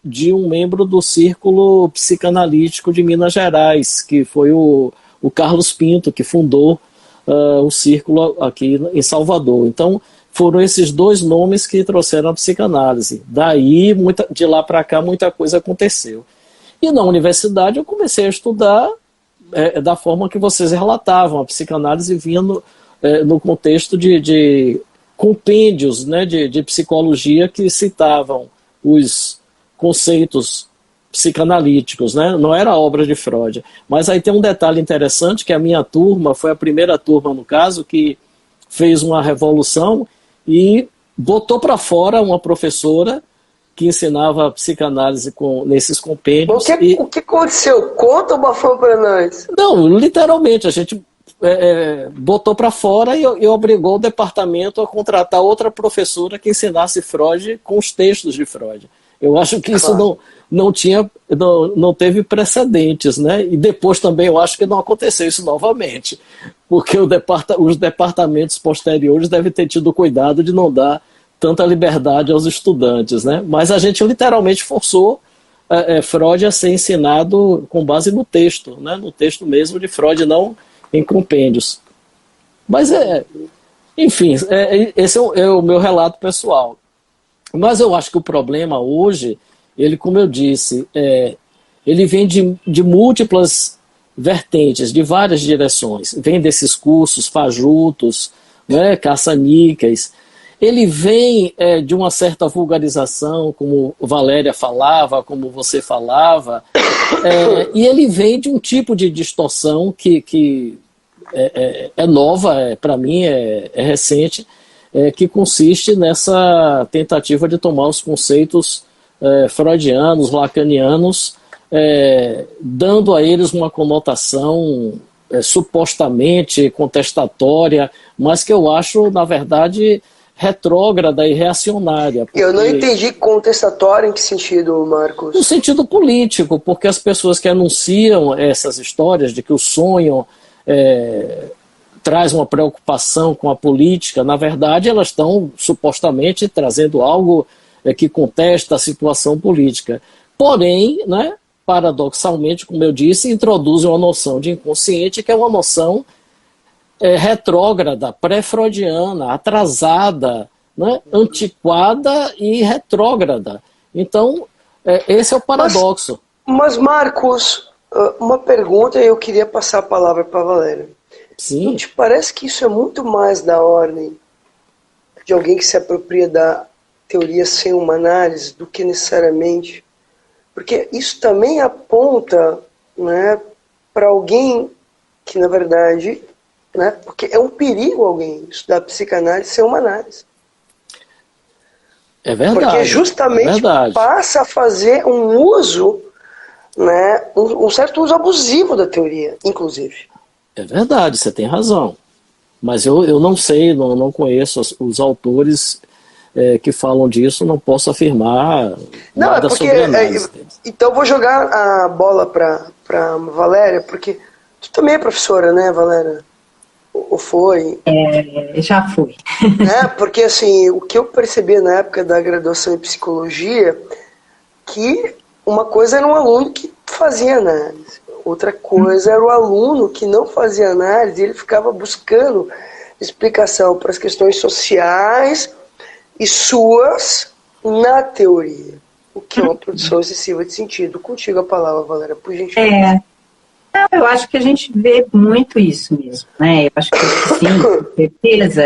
de um membro do Círculo Psicanalítico de Minas Gerais, que foi o Carlos Pinto, que fundou o Círculo aqui em Salvador. Então, foram esses dois nomes que trouxeram a psicanálise. Daí, de lá para cá, muita coisa aconteceu. E na universidade eu comecei a estudar da forma que vocês relatavam. A psicanálise vinha no contexto de compêndios, né, de psicologia que citavam os conceitos psicanalíticos, né? Não era obra de Freud. Mas aí tem um detalhe interessante, que a minha turma foi a primeira turma, no caso, que fez uma revolução e botou para fora uma professora que ensinava psicanálise nesses compêndios. O que aconteceu? Conta uma forma para nós. Não, literalmente, a gente botou para fora e obrigou o departamento a contratar outra professora que ensinasse Freud com os textos de Freud. Eu acho que isso não teve precedentes, né? E depois também eu acho que não aconteceu isso novamente, porque os departamentos posteriores devem ter tido cuidado de não dar tanta liberdade aos estudantes, né? Mas a gente literalmente forçou Freud a ser ensinado com base no texto, né? No texto mesmo de Freud, não em compêndios. Mas enfim, esse é o meu relato pessoal. Mas eu acho que o problema hoje, ele, como eu disse, ele vem de múltiplas vertentes, de várias direções. Vem desses cursos fajutos, né, caça-níqueis. Ele vem de uma certa vulgarização, como Valéria falava, como você falava, e ele vem de um tipo de distorção que é nova, para mim é recente, que consiste nessa tentativa de tomar os conceitos freudianos, lacanianos, dando a eles uma conotação supostamente contestatória, mas que eu acho, na verdade, retrógrada e reacionária. Eu não entendi contestatória em que sentido, Marcos? No sentido político, porque as pessoas que anunciam essas histórias de que o sonho traz uma preocupação com a política, na verdade elas estão supostamente trazendo algo que contesta a situação política. Porém, né, paradoxalmente, como eu disse, introduzem uma noção de inconsciente que é uma noção retrógrada, pré-freudiana, atrasada, né, antiquada e retrógrada. Então, esse é o paradoxo. Mas Marcos, uma pergunta e eu queria passar a palavra para a Valéria. Sim. Não te parece que isso é muito mais da ordem de alguém que se apropria da teoria sem uma análise do que necessariamente? Porque isso também aponta, né, para alguém que, na verdade, né, porque é um perigo alguém estudar psicanálise sem uma análise. É verdade. Porque justamente passa a fazer um uso, né, um certo uso abusivo da teoria, inclusive. É verdade, você tem razão. Mas eu não sei, não conheço os autores que falam disso, não posso afirmar nada sobre a análise deles. Então vou jogar a bola para Valéria, porque tu também é professora, né, Valéria? Ou foi? Já fui. Né? Porque assim, o que eu percebi na época da graduação em psicologia, que uma coisa era um aluno que fazia análise, outra coisa era o aluno que não fazia análise, ele ficava buscando explicação para as questões sociais e suas na teoria, o que é uma produção excessiva de sentido. Contigo a palavra, Valéria, por gentileza. Eu acho que a gente vê muito isso mesmo, né? Eu acho que sim, com certeza.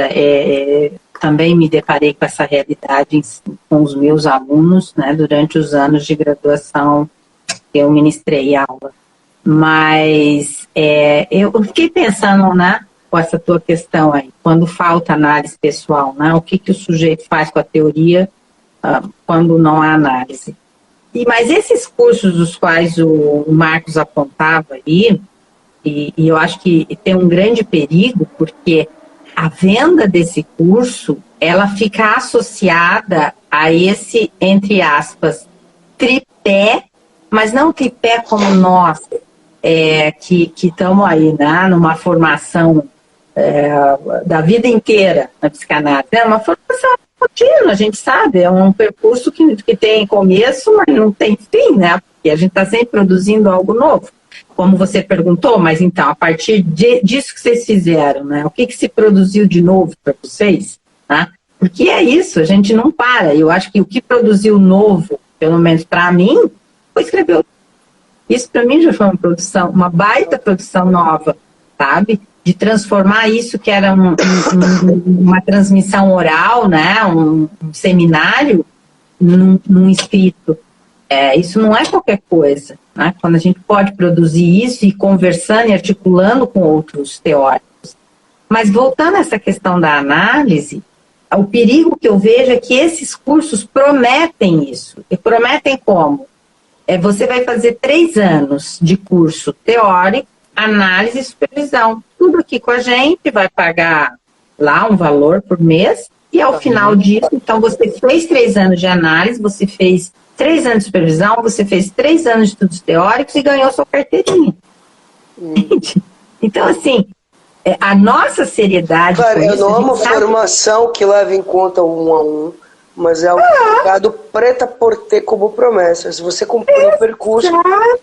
Também me deparei com essa realidade com os meus alunos, né? Durante os anos de graduação que eu ministrei aula. Mas eu fiquei pensando, né? Com essa tua questão aí, quando falta análise pessoal, né? O que o sujeito faz com a teoria quando não há análise? Mas esses cursos dos quais o Marcos apontava aí, e eu acho que tem um grande perigo, porque a venda desse curso, ela fica associada a esse, entre aspas, tripé, mas não tripé como nós, que estamos aí, né, numa formação da vida inteira na psicanálise. É uma formação contínua, a gente sabe, é um percurso que tem começo, mas não tem fim, né? Porque a gente está sempre produzindo algo novo. Como você perguntou, mas então, a partir disso que vocês fizeram, né? O que se produziu de novo para vocês? Né? Porque é isso, a gente não para. Eu acho que o que produziu novo, pelo menos para mim, foi escrever. Isso para mim já foi uma produção, uma baita produção nova, sabe? De transformar isso que era uma transmissão oral, né, um seminário, num escrito. Isso não é qualquer coisa, né? Quando a gente pode produzir isso e conversando e articulando com outros teóricos. Mas voltando a essa questão da análise, o perigo que eu vejo é que esses cursos prometem isso. E prometem como? Você vai fazer 3 anos de curso teórico, análise e supervisão. Tudo aqui com a gente, vai pagar lá um valor por mês, e ao final disso, então você fez 3 anos de análise, você fez 3 anos de supervisão, você fez 3 anos de estudos teóricos e ganhou sua carteirinha. Então, assim, a nossa seriedade... Claro, não é uma formação que leva em conta o 1 a 1, mas é algo colocado preta por ter como promessa. Se você cumprir o percurso,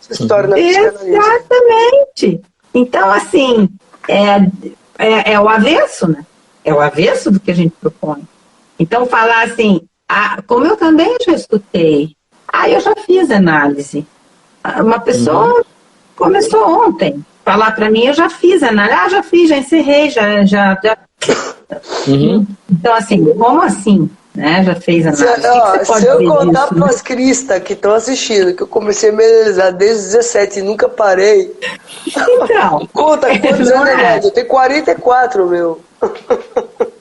você se torna psicanalista. Exatamente. Então, assim, é o avesso, né? É o avesso do que a gente propõe. Então, falar assim, como eu também já escutei, eu já fiz análise. Uma pessoa começou ontem. Falar para mim, eu já fiz análise. Já fiz, já encerrei, já. Então, assim, como assim? Né? Já fez análise. Se eu contar para as cristas que estão assistindo, que eu comecei a me analisar desde 17 e nunca parei. Então. Conta quantos anos eu tenho 44, meu.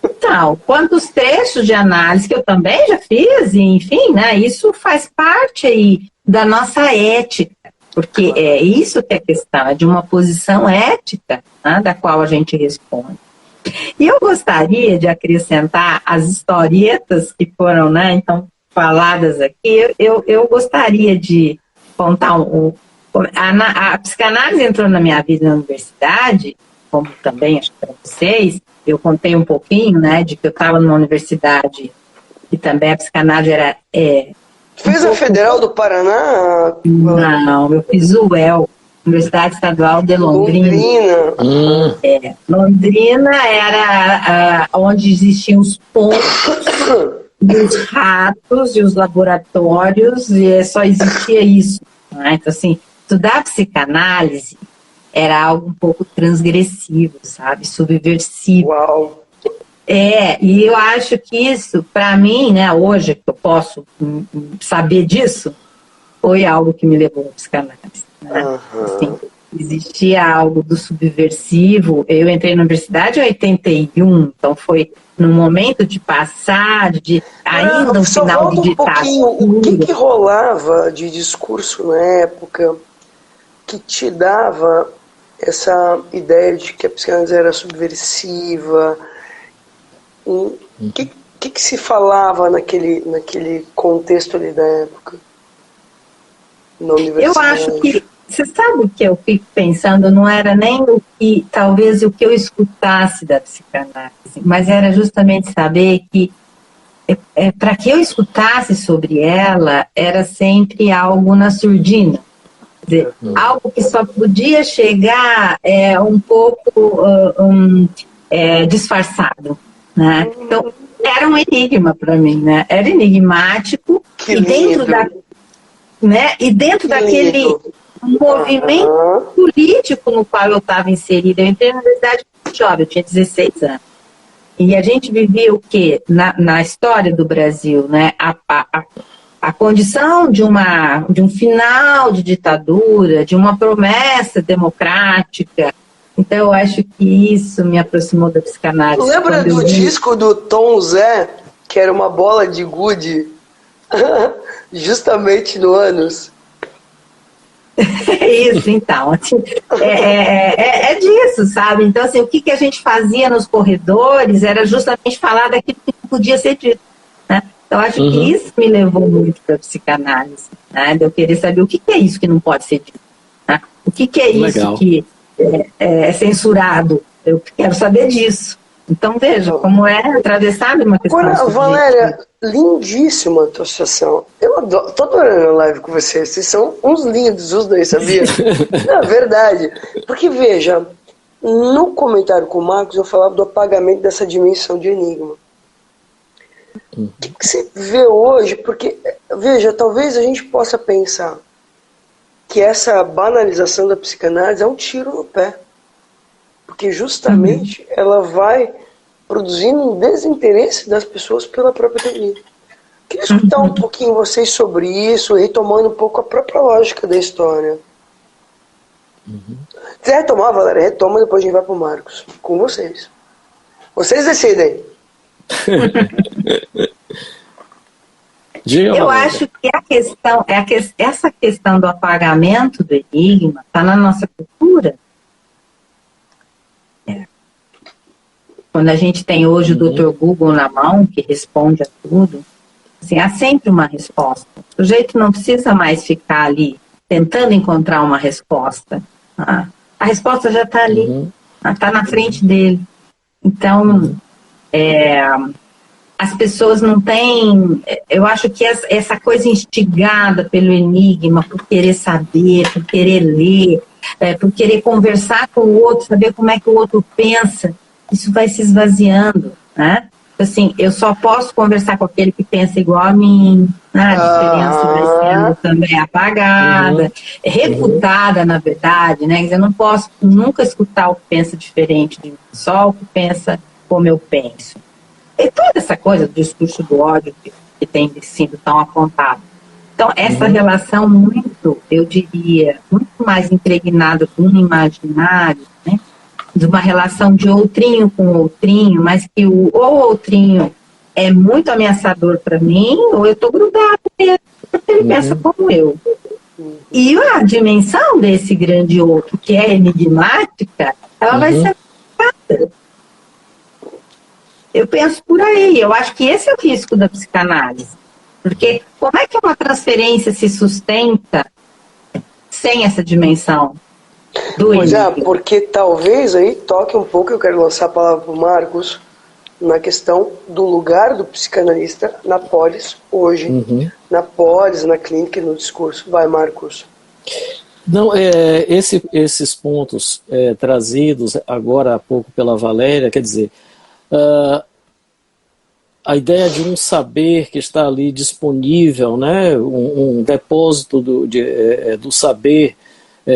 Então, quantos trechos de análise que eu também já fiz, e, enfim, né? Isso faz parte aí da nossa ética. Porque é isso que é a questão, é de uma posição ética, né, da qual a gente responde. E eu gostaria de acrescentar as historietas que foram, né, então, faladas aqui. Eu gostaria de contar a psicanálise entrou na minha vida na universidade, como também acho que para vocês. Eu contei um pouquinho, né, de que eu estava numa universidade e também a psicanálise era... Fez a Federal do Paraná? Não, eu fiz o UEL, Universidade Estadual de Londrina. Londrina era onde existiam os pontos dos ratos e os laboratórios, e só existia isso. Né? Então, assim, estudar psicanálise era algo um pouco transgressivo, sabe? Subversivo. Uau! E eu acho que isso, para mim, né, hoje que eu posso saber disso, foi algo que me levou à psicanálise. Né? Assim, existia algo do subversivo. Eu entrei na universidade em 81, então foi no momento de passar, ainda no final de ditado. O que rolava de discurso na época que te dava essa ideia de que a psicanálise era subversiva? O que se falava naquele contexto ali da época? Na universidade? Eu acho que, você sabe o que eu fico pensando, não era nem talvez o que eu escutasse da psicanálise, mas era justamente saber que para que eu escutasse sobre ela, era sempre algo na surdina. Quer dizer, algo que só podia chegar um pouco disfarçado. Né? Então, era um enigma para mim, né? Era enigmático. E dentro daquele movimento político no qual eu estava inserida. Eu entrei na universidade muito jovem, eu tinha 16 anos. E a gente vivia o quê? Na história do Brasil, né? A condição de um final de ditadura, de uma promessa democrática. Então, eu acho que isso me aproximou da psicanálise. Lembra do disco do Tom Zé, que era uma bola de gude, justamente no ânus? Isso, então. É disso, sabe? Então, assim, o que a gente fazia nos corredores era justamente falar daquilo que não podia ser dito. Né? Então, acho que isso me levou muito para a psicanálise. Né? De eu querer saber o que é isso que não pode ser dito. Né? O que é isso que é censurado. Eu quero saber disso. Então, veja como é atravessado uma questão. Valéria, lindíssima a tua associação. Eu tô adorando a live com vocês. Vocês são uns lindos, os dois, sabia? É verdade. Porque, veja, no comentário com o Marcos, eu falava do apagamento dessa dimensão de enigma. O que você vê hoje? Porque, veja, talvez a gente possa pensar que essa banalização da psicanálise é um tiro no pé. Porque justamente ela vai produzindo um desinteresse das pessoas pela própria teoria. Queria escutar um pouquinho vocês sobre isso, retomando um pouco a própria lógica da história. Se retomar, Valéria, retoma, depois a gente vai pro Marcos. Com vocês. Vocês decidem. Eu acho que a questão, essa questão do apagamento do enigma está na nossa cultura. Quando a gente tem hoje o Dr. Google na mão, que responde a tudo, assim, há sempre uma resposta. O sujeito não precisa mais ficar ali tentando encontrar uma resposta. A resposta já está ali, está na frente dele. Então, as pessoas não têm... Eu acho que essa coisa instigada pelo enigma, por querer saber, por querer ler, por querer conversar com o outro, saber como é que o outro pensa, isso vai se esvaziando, né? Assim, eu só posso conversar com aquele que pensa igual a mim, né? A diferença vai sendo também apagada, refutada, na verdade, né? Eu não posso nunca escutar o que pensa diferente de mim, só o que pensa como eu penso. E toda essa coisa do discurso do ódio que tem sido tão apontado. Então, essa relação muito, eu diria, muito mais impregnada com um imaginário, né? De uma relação de outrinho com outrinho, mas que o outrinho é muito ameaçador para mim, ou eu estou grudado nele, porque ele pensa como eu. E a dimensão desse grande outro, que é enigmática, ela vai ser apagada. Eu penso por aí, eu acho que esse é o risco da psicanálise. Porque como é que uma transferência se sustenta sem essa dimensão? Pois é, porque talvez aí toque um pouco, eu quero lançar a palavra para o Marcos, na questão do lugar do psicanalista na polis hoje, na polis, na clínica e no discurso. Vai, Marcos. Não, esses pontos trazidos agora há pouco pela Valéria, quer dizer, a ideia de um saber que está ali disponível, né, um depósito do saber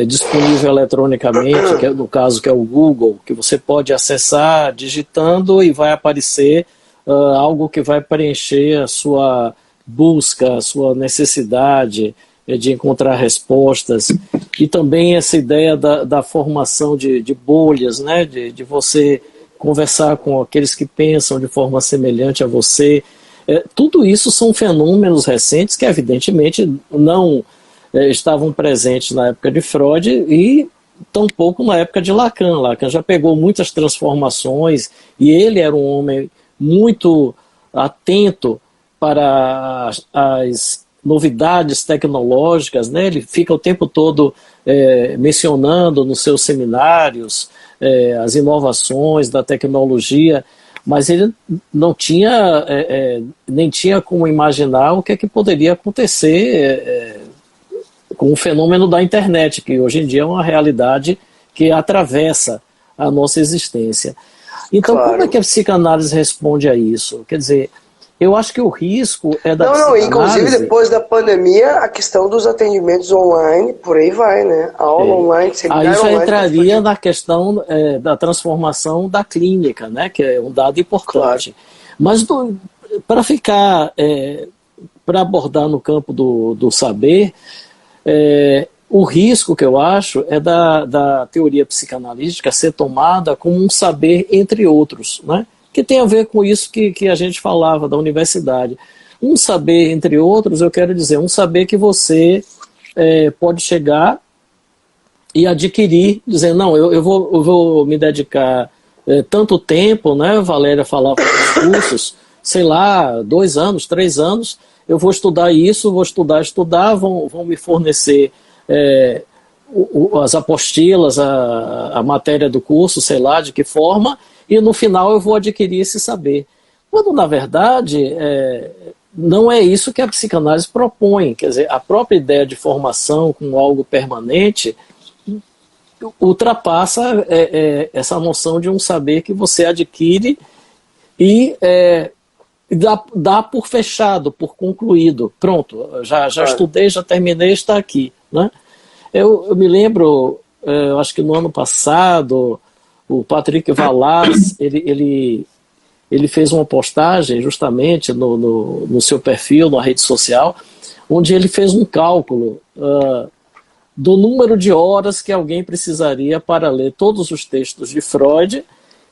disponível eletronicamente, que é, no caso que é o Google, que você pode acessar digitando e vai aparecer algo que vai preencher a sua busca, a sua necessidade de encontrar respostas, e também essa ideia da formação de bolhas, né, de você conversar com aqueles que pensam de forma semelhante a você. Tudo isso são fenômenos recentes que evidentemente não estavam presentes na época de Freud e tampouco na época de Lacan. Lacan já pegou muitas transformações e ele era um homem muito atento para as novidades tecnológicas, né? Ele fica o tempo todo mencionando nos seus seminários as inovações da tecnologia, mas ele não tinha, nem tinha como imaginar o que é que poderia acontecer com o fenômeno da internet, que hoje em dia é uma realidade que atravessa a nossa existência. Então, como é que a psicanálise responde a isso? Quer dizer, eu acho que o risco é da psicanálise... Inclusive, depois da pandemia, a questão dos atendimentos online, por aí vai, né? A aula online, seminário aí já online, entraria na questão da transformação da clínica, né? Que é um dado importante. Claro. Mas para ficar... para abordar no campo do saber... o risco que eu acho é da teoria psicanalítica ser tomada como um saber entre outros, né? Que tem a ver com isso que a gente falava da universidade. Um saber entre outros, eu quero dizer, um saber que você pode chegar e adquirir, dizendo, não, eu vou me dedicar tanto tempo, né? Valéria falava dos cursos, sei lá, 2 anos, 3 anos, eu vou estudar isso, vou estudar, vão me fornecer as apostilas, a matéria do curso, sei lá, de que forma, e no final eu vou adquirir esse saber. Quando, na verdade, não é isso que a psicanálise propõe. Quer dizer, a própria ideia de formação com algo permanente ultrapassa essa noção de um saber que você adquire e dá por fechado, por concluído. Pronto, já estudei, já terminei, está aqui, né? Eu me lembro, acho que no ano passado, o Patrick Vallas, ele ele fez uma postagem justamente no seu perfil, na rede social, onde ele fez um cálculo do número de horas que alguém precisaria para ler todos os textos de Freud,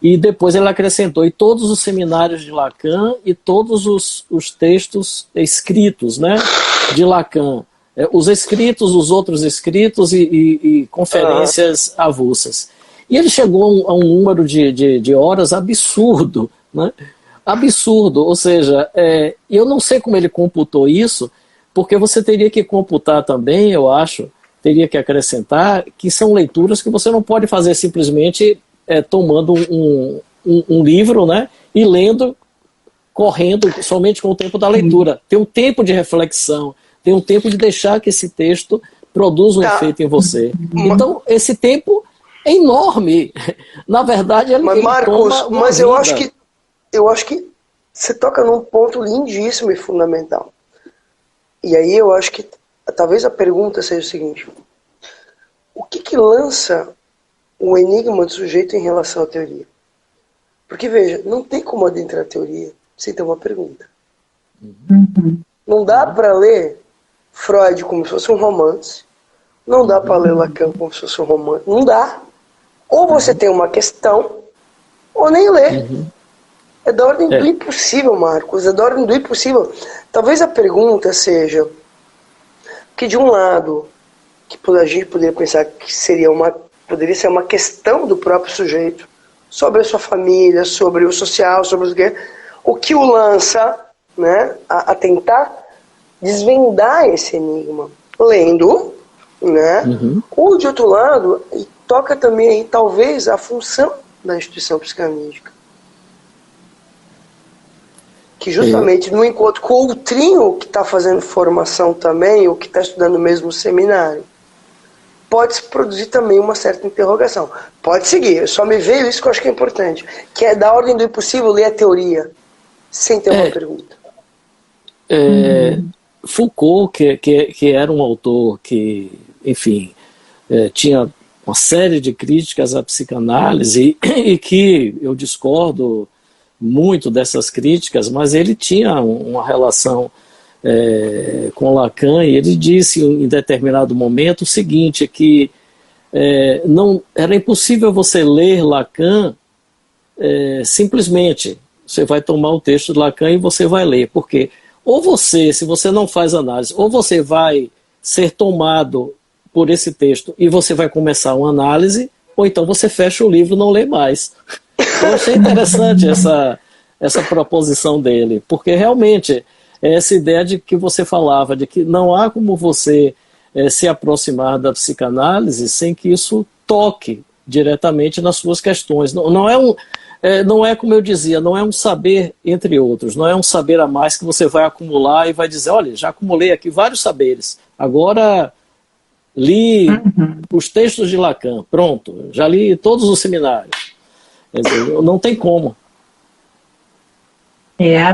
e depois ele acrescentou, e todos os seminários de Lacan e todos os textos escritos, né, de Lacan, os escritos, os outros escritos e conferências avulsas. E ele chegou a um número de horas absurdo, né? Absurdo, ou seja, eu não sei como ele computou isso, porque você teria que computar também, eu acho, teria que acrescentar que são leituras que você não pode fazer simplesmente tomando um livro, né, e lendo, correndo somente com o tempo da leitura. Tem um tempo de reflexão, tem um tempo de deixar que esse texto produza um efeito em você. Então, esse tempo é enorme. Na verdade, ele Marcos, toma mas eu acho que você toca num ponto lindíssimo e fundamental. E aí eu acho que talvez a pergunta seja o seguinte: o que lança o enigma do sujeito em relação à teoria? Porque, veja, não tem como adentrar a teoria sem ter uma pergunta. Não dá para ler Freud como se fosse um romance, não dá para ler Lacan como se fosse um romance, não dá. Ou você tem uma questão, ou nem lê. É da ordem do impossível, Marcos, é da ordem do impossível. Talvez a pergunta seja que, de um lado, que a gente poderia pensar que poderia ser uma questão do próprio sujeito, sobre a sua família, sobre o social, sobre o que o lança, né, a tentar desvendar esse enigma, lendo, né? Ou, de outro lado, e toca também aí, talvez, a função da instituição psicanalítica, que justamente no encontro com o outrinho que está fazendo formação também, ou que está estudando o mesmo seminário, pode se produzir também uma certa interrogação. Pode seguir, só me veio isso que eu acho que é importante, que é da ordem do impossível ler a teoria sem ter uma pergunta. Foucault, que era um autor que, enfim, tinha uma série de críticas à psicanálise e que eu discordo muito dessas críticas, mas ele tinha uma relação com Lacan, e ele disse em determinado momento o seguinte, que não era impossível você ler Lacan simplesmente. Você vai tomar o texto de Lacan e você vai ler, porque ou você, se você não faz análise, ou você vai ser tomado por esse texto e você vai começar uma análise, ou então você fecha o livro e não lê mais. Eu achei interessante essa proposição dele, porque realmente essa ideia de que você falava, de que não há como você se aproximar da psicanálise sem que isso toque diretamente nas suas questões. Não é como eu dizia, não é um saber entre outros, não é um saber a mais que você vai acumular e vai dizer, olha, já acumulei aqui vários saberes, agora li os textos de Lacan, pronto, já li todos os seminários. Quer dizer, não tem como.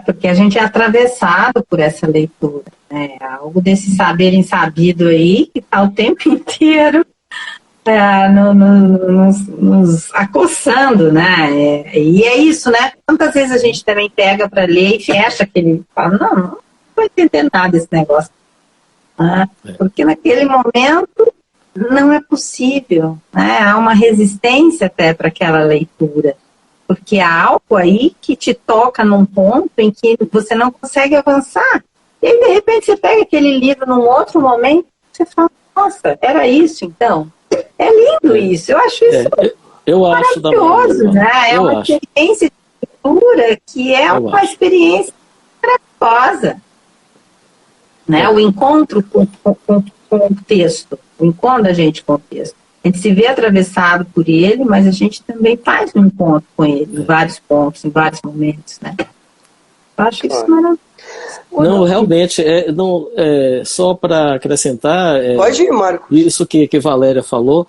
Porque a gente é atravessado por essa leitura, né? Algo desse saber insabido aí, que está o tempo inteiro nos acossando, né? E é isso, né? Quantas vezes a gente também pega para ler e fecha aquele... Fala, não vou entender nada desse negócio. Porque naquele momento não é possível, né? Há uma resistência até para aquela leitura. Porque há algo aí que te toca num ponto em que você não consegue avançar. E aí, de repente, você pega aquele livro num outro momento e você fala, nossa, era isso então? É lindo isso, eu acho isso maravilhoso, né? É uma experiência de leitura que é uma experiência maravilhosa. Né? O encontro com o texto, o encontro da gente com o texto. A gente se vê atravessado por ele, mas a gente também faz um encontro com ele, em vários pontos, em vários momentos, né? Eu acho isso maravilhoso. Não, realmente, só para acrescentar... Pode ir, Marco. Isso que Valéria falou,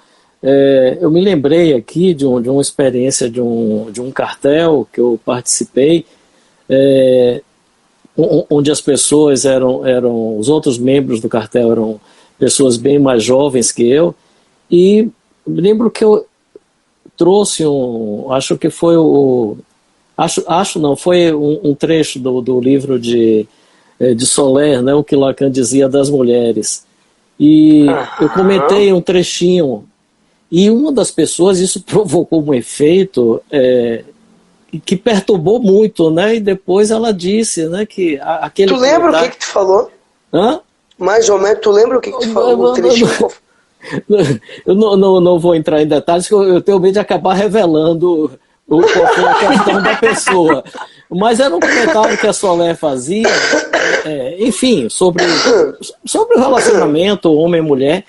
eu me lembrei aqui de uma experiência de um cartel que eu participei, onde as pessoas os outros membros do cartel eram pessoas bem mais jovens que eu, e me lembro que eu trouxe acho que foi Acho não, foi um trecho do livro de Soler, né, o que Lacan dizia das mulheres. E eu comentei um trechinho, e uma das pessoas, isso provocou um efeito que perturbou muito, né? E depois ela disse, né, que aquele... Tu lembra o que tu falou? Hã? Mais ou menos, tu lembra o que tu falou? Eu não vou entrar em detalhes, porque eu tenho medo de acabar revelando qual foi a questão da pessoa. Mas era um comentário que a Soler fazia, enfim, sobre o relacionamento homem-mulher,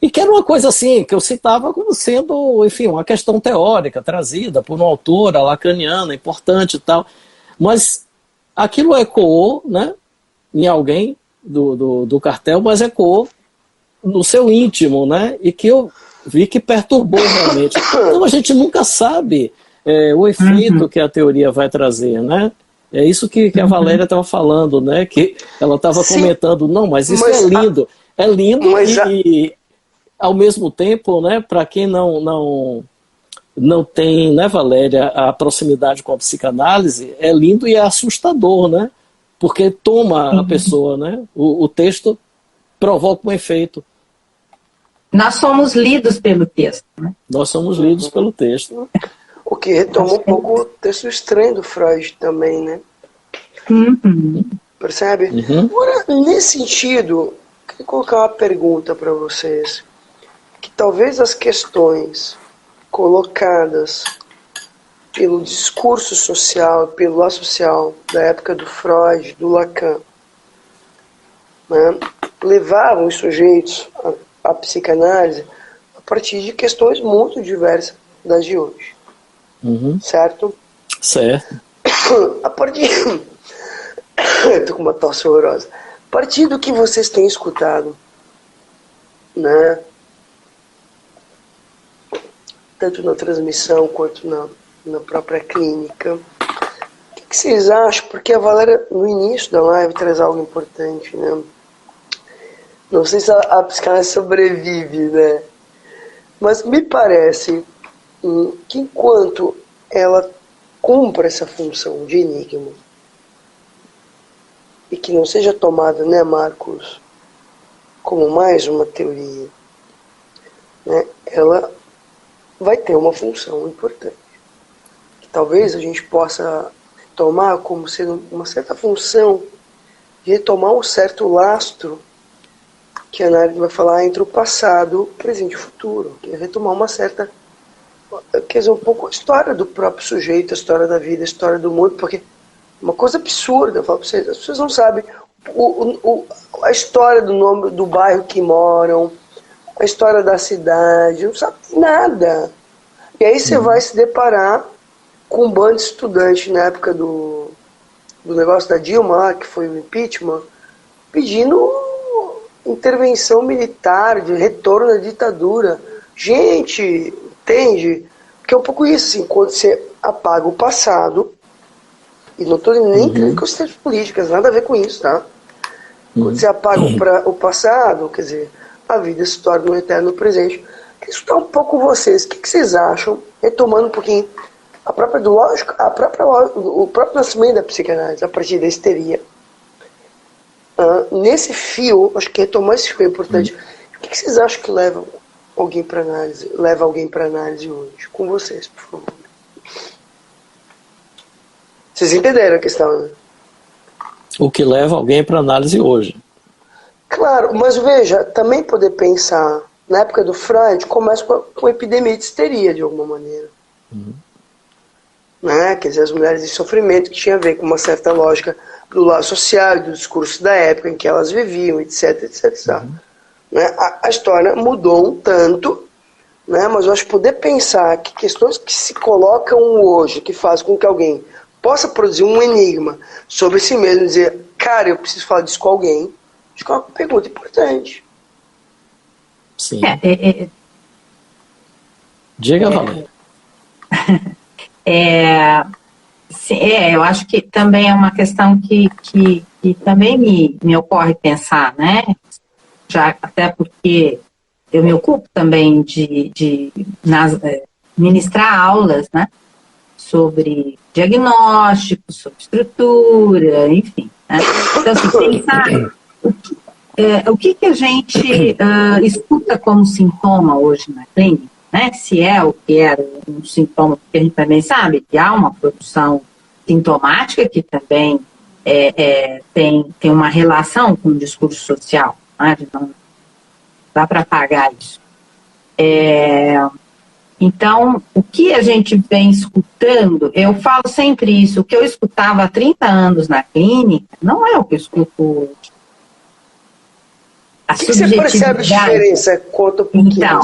e que era uma coisa assim, que eu citava como sendo, enfim, uma questão teórica, trazida por uma autora lacaniana, importante e tal. Mas aquilo ecoou, né, em alguém do cartel, mas ecoou no seu íntimo, né? E que eu vi que perturbou realmente. Então a gente nunca sabe o efeito que a teoria vai trazer, né? É isso que a Valéria estava falando, né? Que ela estava comentando, não, mas isso é lindo. É lindo e ao mesmo tempo, né? Para quem não tem, né, Valéria, a proximidade com a psicanálise, é lindo e é assustador, né? Porque toma a pessoa, né? O texto provoca um efeito. Nós somos lidos pelo texto. Né? Nós somos lidos pelo texto. O que retoma um pouco o texto estranho do Freud também, né? Percebe? Agora, nesse sentido, queria colocar uma pergunta para vocês. Que talvez as questões colocadas pelo discurso social, pelo associal da época do Freud, do Lacan, né, levavam os sujeitos à psicanálise a partir de questões muito diversas das de hoje. Certo? Certo. A partir... Eu tô com uma tosse horrorosa. A partir do que vocês têm escutado, né, tanto na transmissão quanto na própria clínica, o que vocês acham? Porque a Valéria, no início da live, traz algo importante, né? Não sei se a psicanálise sobrevive, né? Mas me parece que enquanto ela cumpre essa função de enigma, e que não seja tomada, né, Marcos, como mais uma teoria, né, ela vai ter uma função importante. Que talvez a gente possa tomar como sendo uma certa função de retomar um certo lastro que a Nádia vai falar entre o passado, presente e futuro, que é retomar uma certa, quer dizer, um pouco a história do próprio sujeito, a história da vida, a história do mundo, porque uma coisa absurda, eu falo para vocês, as pessoas não sabem a história do nome do bairro que moram, a história da cidade, não sabem nada. E aí você vai se deparar com um bando de estudantes na época do negócio da Dilma, que foi o impeachment, pedindo intervenção militar, de retorno à ditadura. Gente, entende? Porque é um pouco isso, assim, quando você apaga o passado, e não estou nem entrando em questões políticas, nada a ver com isso, tá? Quando você apaga o passado, quer dizer, a vida se torna um eterno presente. Queria escutar um pouco vocês, o que vocês acham, retomando um pouquinho o próprio nascimento da psicanálise, a partir da histeria. Nesse fio, acho que retomar esse fio é importante. O que vocês acham que leva alguém para análise hoje? Com vocês, por favor. Vocês entenderam a questão, né? O que leva alguém para análise hoje. Claro, mas veja, também poder pensar, na época do Freud, começa com a epidemia de histeria, de alguma maneira. Né? Quer dizer, as mulheres em sofrimento, que tinha a ver com uma certa lógica do lado social, do discurso da época em que elas viviam, etc, etc. Né? A história mudou um tanto, né? Mas eu acho que poder pensar que questões que se colocam hoje, que fazem com que alguém possa produzir um enigma sobre si mesmo e dizer, cara, eu preciso falar disso com alguém, acho que é uma pergunta importante. Sim. Diga, Valéria. Eu acho que também é uma questão que também me ocorre pensar, né? Já, até porque eu me ocupo também de ministrar aulas, né? sobre diagnóstico, sobre estrutura, enfim. Né? Então, assim, pensar o que a gente escuta como sintoma hoje na clínica, né? Se é o que era um sintoma, porque a gente também sabe que há uma produção sintomática que também tem uma relação com o discurso social, né? Não dá para apagar isso. Então, o que a gente vem escutando, eu falo sempre isso, o que eu escutava há 30 anos na clínica, não é o que eu escuto hoje. O que você percebe diferença? Conta um pouquinho. Então,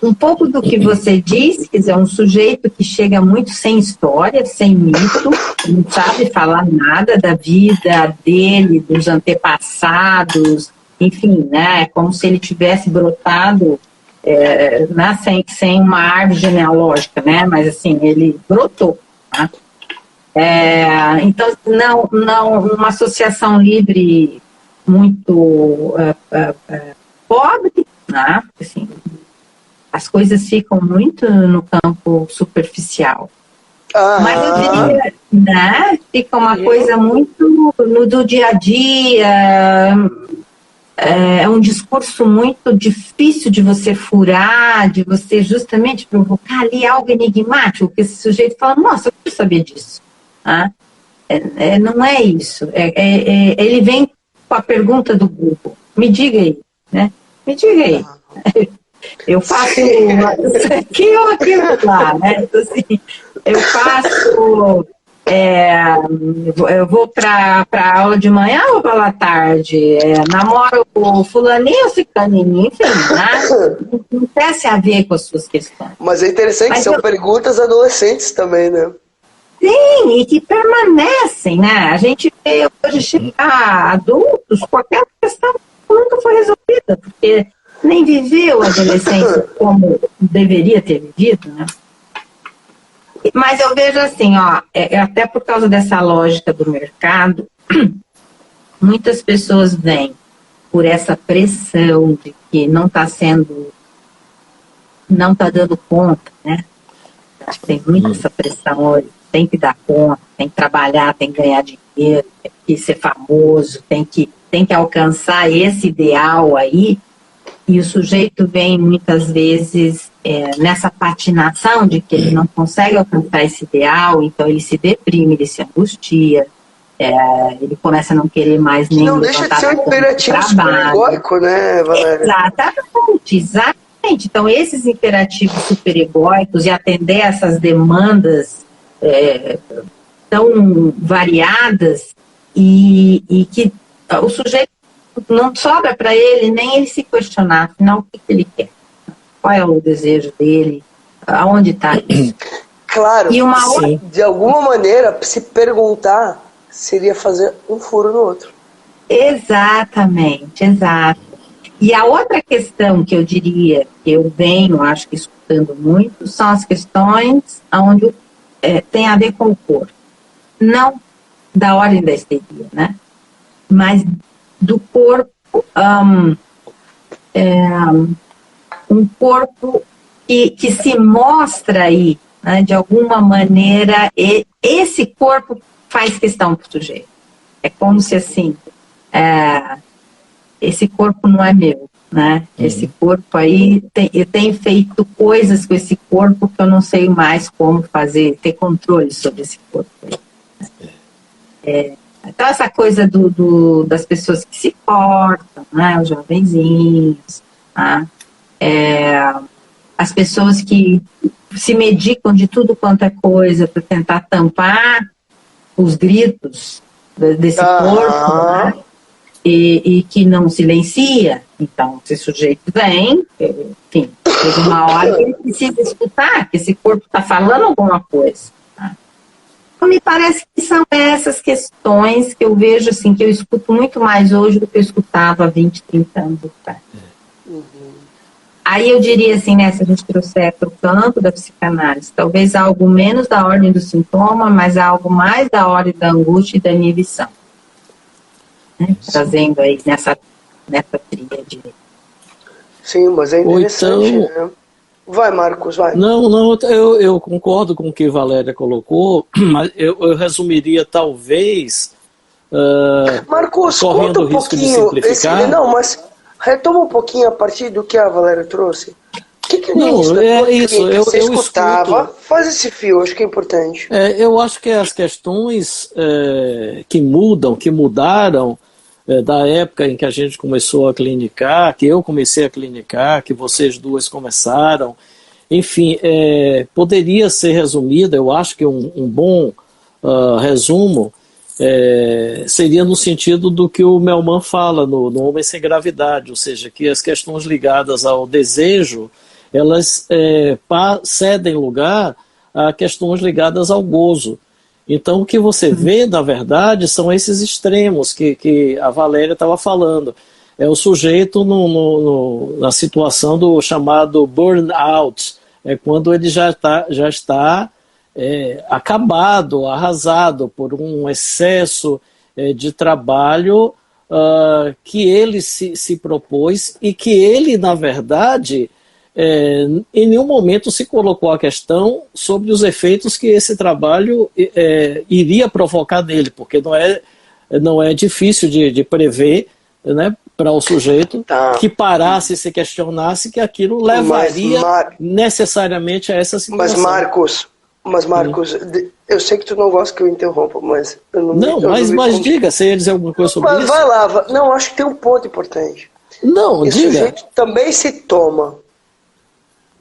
um pouco do que você disse, quer dizer, um sujeito que chega muito sem história, sem mito, não sabe falar nada da vida dele, dos antepassados, enfim, né? É como se ele tivesse brotado, sem uma árvore genealógica, né? Mas assim, ele brotou. Tá? Então, não uma associação livre muito pobre, né? Assim, as coisas ficam muito no campo superficial. Mas eu diria, né? Fica uma coisa muito do dia a dia. É um discurso muito difícil de você furar, de você justamente provocar ali algo enigmático, que esse sujeito fala, nossa, eu quero saber disso. Ah? Não é isso. Ele vem com a pergunta do Google. Me diga aí. Né? Me diga aí. Eu faço isso aqui ou aquilo lá. Né? Então, assim, eu faço... eu vou para aula de manhã ou para a tarde? Namoro o fulaninho ou cicaninho? Enfim, né? Não tem a ver com as suas questões. Mas é interessante, são perguntas adolescentes também, né? Sim, e que permanecem, né? A gente vê hoje chegar adultos, qualquer questão nunca foi resolvida, porque nem viveu a adolescência como deveria ter vivido, né? Mas eu vejo assim, ó, até por causa dessa lógica do mercado, muitas pessoas vêm por essa pressão de que não está dando conta, né? Acho que tem muita essa pressão hoje. Tem que dar conta, tem que trabalhar, tem que ganhar dinheiro, tem que ser famoso, tem que alcançar esse ideal aí. E o sujeito vem muitas vezes nessa patinação de que ele não consegue alcançar esse ideal, então ele se deprime, ele se angustia, ele começa a não querer mais nem não deixa de ser um imperativo superegóico, né, Valéria? Exatamente. Então esses imperativos superegóicos e atender essas demandas tão variadas e que o sujeito não sobra para ele nem ele se questionar, afinal, o que ele quer? Qual é o desejo dele? Aonde está isso? Claro, de alguma maneira, se perguntar, seria fazer um furo no outro. Exatamente, exato. E a outra questão que eu diria, que eu venho, acho que escutando muito, são as questões onde tem a ver com o corpo. Não da ordem da histeria, né? Mas do corpo, um corpo que se mostra aí, né, de alguma maneira, esse corpo faz questão para o sujeito. É como se assim, esse corpo não é meu, né? Esse corpo aí, eu tenho feito coisas com esse corpo que eu não sei mais como fazer, ter controle sobre esse corpo aí. Então, essa coisa das pessoas que se cortam, né, os jovenzinhos, né, as pessoas que se medicam de tudo quanto é coisa para tentar tampar os gritos desse corpo, né, e que não silencia. Então, esse sujeito vem, enfim, chega uma hora que ele precisa escutar que esse corpo está falando alguma coisa. Me parece que são essas questões que eu vejo, assim, que eu escuto muito mais hoje do que eu escutava há 20, 30 anos atrás. Aí eu diria assim, né, se a gente trouxer para o campo da psicanálise, talvez algo menos da ordem do sintoma, mas algo mais da ordem da angústia e da inibição. Né? Trazendo aí nessa tríade. Sim, mas é interessante, né? Vai, Marcos, vai. Não, eu concordo com o que Valéria colocou, mas eu resumiria talvez, Marcos, correndo conta o um risco de pouquinho. simplificar. Não, mas retoma um pouquinho a partir do que a Valéria trouxe. O que no Não, início da tua isso, clínica você eu escutava? escuto. Faz esse fio, acho que é importante. Eu acho que as questões que mudaram da época em que a gente começou a clinicar, que eu comecei a clinicar, que vocês duas começaram, enfim, poderia ser resumida, eu acho que um bom resumo seria no sentido do que o Melman fala no Homem Sem Gravidade, ou seja, que as questões ligadas ao desejo, elas cedem lugar a questões ligadas ao gozo. Então, o que você vê, na verdade, são esses extremos que a Valéria estava falando. É o sujeito na situação do chamado burnout, quando ele já está acabado, arrasado por um excesso de trabalho que ele se propôs e que ele, na verdade, em nenhum momento se colocou a questão sobre os efeitos que esse trabalho iria provocar nele, porque não é difícil de prever, né, para o sujeito que parasse e se questionasse que aquilo levaria necessariamente a essa situação. Mas Marcos, eu sei que tu não gosta que eu interrompa, mas eu não... Mas diga, você ia dizer alguma coisa sobre isso? Vai lá, não, acho que tem um ponto importante. Não, esse diga. Sujeito também se toma.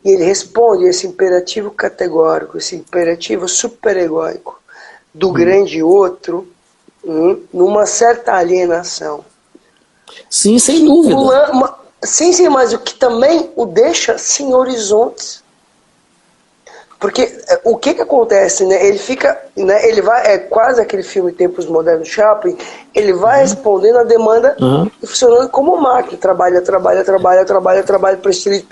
E ele responde a esse imperativo categórico, esse imperativo superegóico do grande outro, numa certa alienação. Sim, sem dúvida. Sim, mas o que também o deixa sem horizontes. Porque o que acontece, né? Ele fica, né? Ele vai, é quase aquele filme Tempos Modernos Chaplin, ele vai respondendo a demanda e funcionando como máquina, trabalha, prestígio,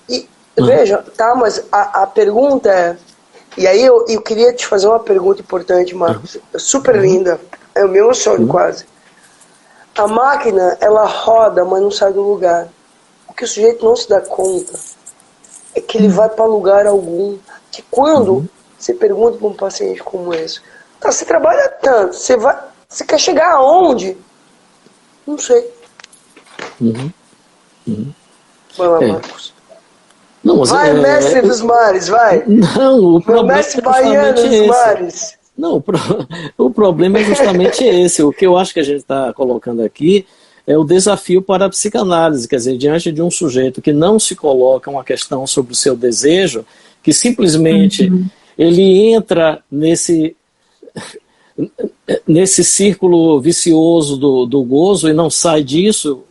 e veja, tá, mas a pergunta é, e aí eu queria te fazer uma pergunta importante, Marcos, super linda, é o meu sonho quase. A máquina, ela roda, mas não sai do lugar. O que o sujeito não se dá conta é que ele vai para lugar algum. Que quando você pergunta para um paciente como esse, tá, você trabalha tanto, você quer chegar aonde? Não sei. Vai lá, Marcos. Não, vai, mestre dos mares, vai. Não, o problema mestre baiano dos mares. Não, o problema é justamente esse. O que eu acho que a gente está colocando aqui é o desafio para a psicanálise, quer dizer, diante de um sujeito que não se coloca uma questão sobre o seu desejo, que simplesmente ele entra nesse círculo vicioso do gozo e não sai disso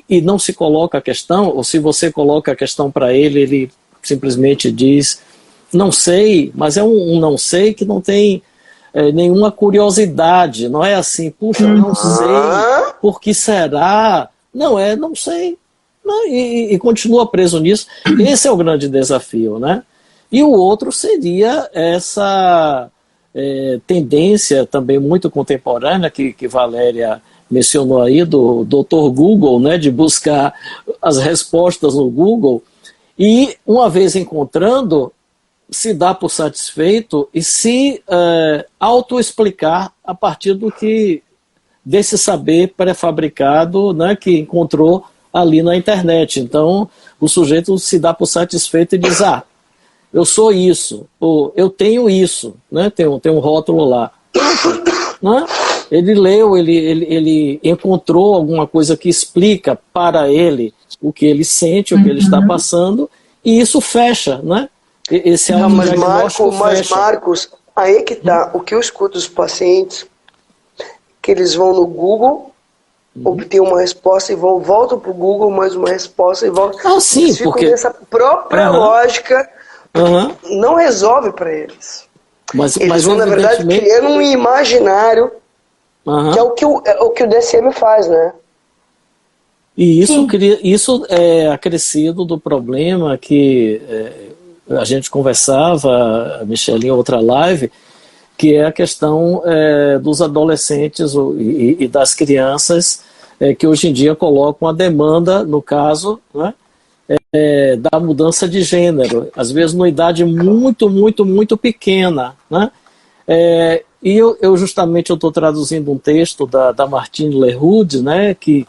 e não se coloca a questão, ou se você coloca a questão para ele, ele simplesmente diz, não sei, mas é um não sei que não tem nenhuma curiosidade, não é assim, puxa, não sei, por que será? Não sei. Não, e continua preso nisso. Esse é o grande desafio, né? E o outro seria essa tendência também muito contemporânea que Valéria mencionou aí, do Dr. Google, né, de buscar as respostas no Google e, uma vez encontrando, se dá por satisfeito e se autoexplicar a partir desse saber pré-fabricado, né, que encontrou ali na internet. Então, o sujeito se dá por satisfeito e diz, eu sou isso, ou eu tenho isso, né, tem um rótulo lá. Né? Ele leu, ele encontrou alguma coisa que explica para ele o que ele sente, o que ele está passando, e isso fecha, né? Esse mas Marcos, aí que tá, o que eu escuto dos pacientes, que eles vão no Google, obtêm uma resposta e voltam para o Google, mais uma resposta e voltam. Sim, eles ficam nessa própria lógica, não resolve para eles. Eles vão, na verdade, criando um imaginário, que é o que o DSM faz, né? E isso é acrescido do problema que a gente conversava, Michele, em outra live, que é a questão dos adolescentes e das crianças que hoje em dia colocam a demanda, no caso, né, da mudança de gênero, às vezes numa idade muito, muito, muito pequena, né? E eu justamente estou traduzindo um texto da Martine Lerud, né, que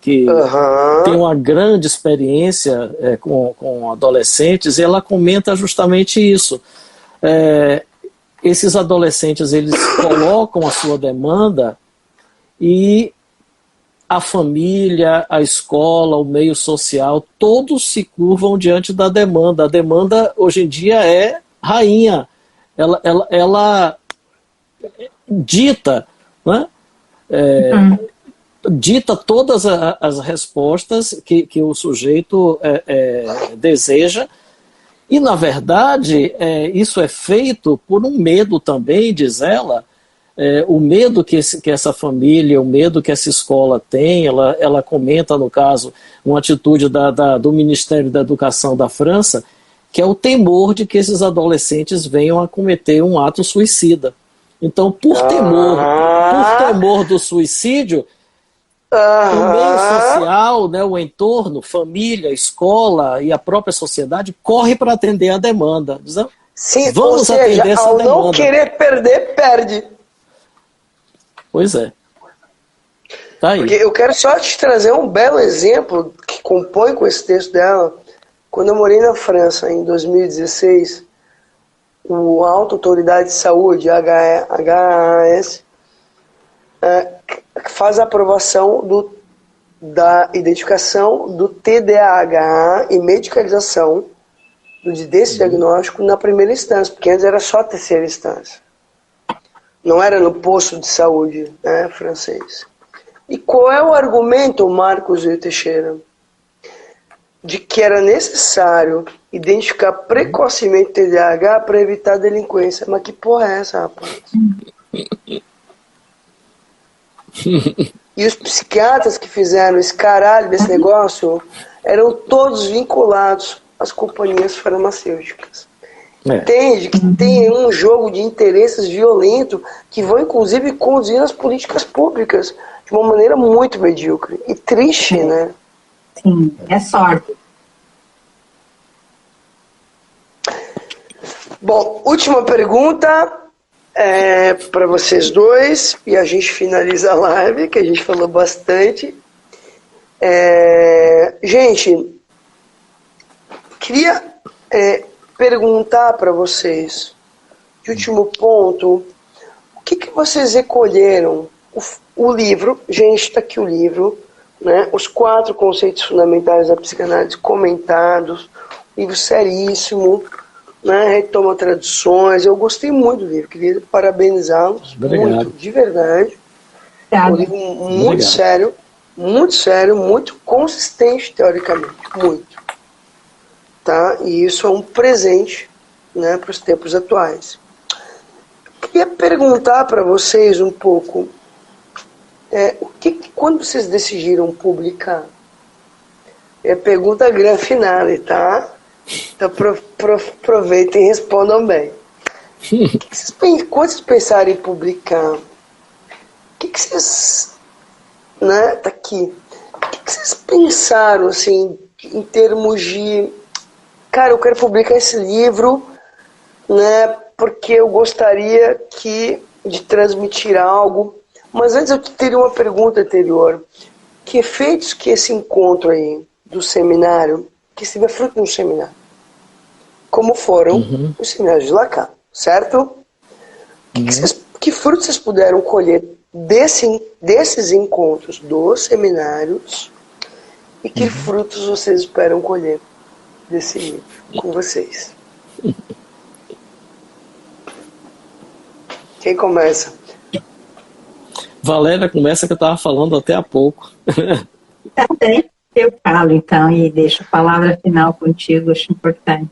tem uma grande experiência com adolescentes, e ela comenta justamente isso. Esses adolescentes, eles colocam a sua demanda e a família, a escola, o meio social, todos se curvam diante da demanda. A demanda, hoje em dia, é rainha. Ela dita, né? Dita todas as respostas que o sujeito deseja. E, na verdade, isso é feito por um medo também, diz ela, o medo que essa família, o medo que essa escola tem. Ela comenta, no caso, uma atitude do Ministério da Educação da França, que é o temor de que esses adolescentes venham a cometer um ato suicida. Então, por temor do suicídio, o meio social, né, o entorno, família, escola e a própria sociedade corre para atender a demanda. Sim, vamos ou seja, atender essa ao demanda. Não querer perder, perde. Pois é. Tá aí. Porque eu quero só te trazer um belo exemplo que compõe com esse texto dela. Quando eu morei na França, em 2016, a Alta Autoridade de Saúde, HAS, faz a aprovação da identificação do TDAH e medicalização desse diagnóstico na primeira instância, porque antes era só a terceira instância. Não era no posto de saúde, né, francês. E qual é o argumento, Marcos e Teixeira? De que era necessário identificar precocemente o TDAH para evitar a delinquência. Mas que porra é essa, rapaz? E os psiquiatras que fizeram esse caralho desse negócio eram todos vinculados às companhias farmacêuticas. Entende que tem um jogo de interesses violento que vão, inclusive, conduzir as políticas públicas de uma maneira muito medíocre. E triste, né? Sim, é sorte. Bom, última pergunta para vocês dois, e a gente finaliza a live, que a gente falou bastante. Gente, queria perguntar para vocês, de último ponto, o que vocês recolheram? O livro, gente, está aqui o livro, né? Os 4 conceitos fundamentais da psicanálise comentados, livro seríssimo, né? Retoma tradições. Eu gostei muito do livro, queria parabenizá-los muito, de verdade. Um livro muito sério, muito consistente teoricamente, muito. Tá? E isso é um presente, né, para os tempos atuais. Queria perguntar para vocês um pouco, quando vocês decidiram publicar? É pergunta grande finale, tá? Então aproveitem e respondam bem. Quando vocês pensaram em publicar, o que vocês... Né, tá aqui. O que vocês pensaram, assim, em termos de... Cara, eu quero publicar esse livro, né, porque eu gostaria de transmitir algo. Mas antes eu teria uma pergunta anterior. Que efeitos que esse encontro aí do seminário, que se vê fruto de um seminário, como foram os seminários de Lacan, certo? Que frutos vocês puderam colher desses encontros dos seminários e que frutos vocês esperam colher desse livro com vocês? Quem começa? Valéria, começa, que eu estava falando até há pouco. Também eu falo, então, e deixo a palavra final contigo, acho importante.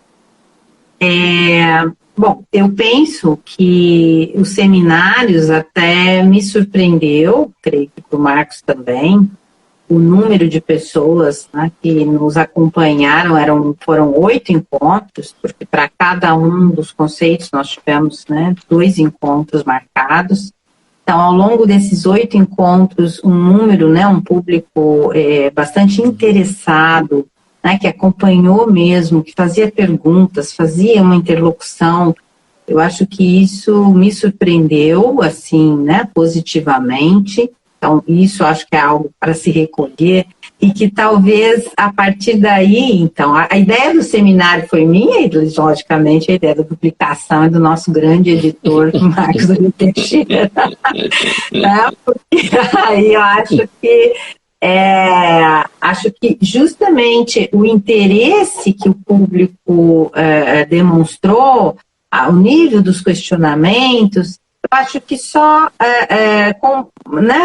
Bom, eu penso que os seminários até me surpreendeu, creio que para o Marcos também, o número de pessoas, né, que nos acompanharam. Foram 8 encontros, porque para cada um dos conceitos nós tivemos, né, 2 encontros marcados. Então, ao longo desses 8 encontros, um número, né, um público bastante interessado né, que acompanhou mesmo, que fazia perguntas, fazia uma interlocução. Eu acho que isso me surpreendeu, assim, né, positivamente. Então, isso acho que é algo para se recolher e que talvez a partir daí, então, a ideia do seminário foi minha e, logicamente, a ideia da publicação é do nosso grande editor, Marcos Teixeira. Né? Porque aí eu acho que justamente o interesse que o público demonstrou, o nível dos questionamentos, eu acho que só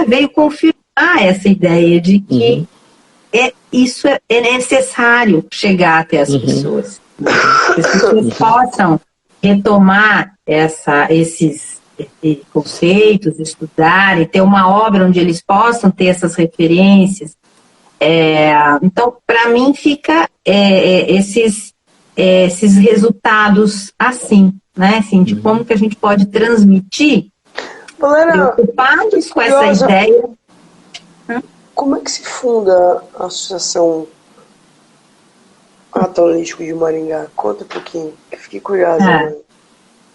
veio confirmar essa ideia de que isso é necessário chegar até as pessoas. Que as pessoas possam retomar esses conceitos, estudar e ter uma obra onde eles possam ter essas referências. Então, para mim, fica esses resultados assim, né? Assim, de como que a gente pode transmitir, preocupados com essa ideia. Como é que se funda a Associação Ato Analítico de Maringá? Conta um pouquinho, eu fiquei curiosa.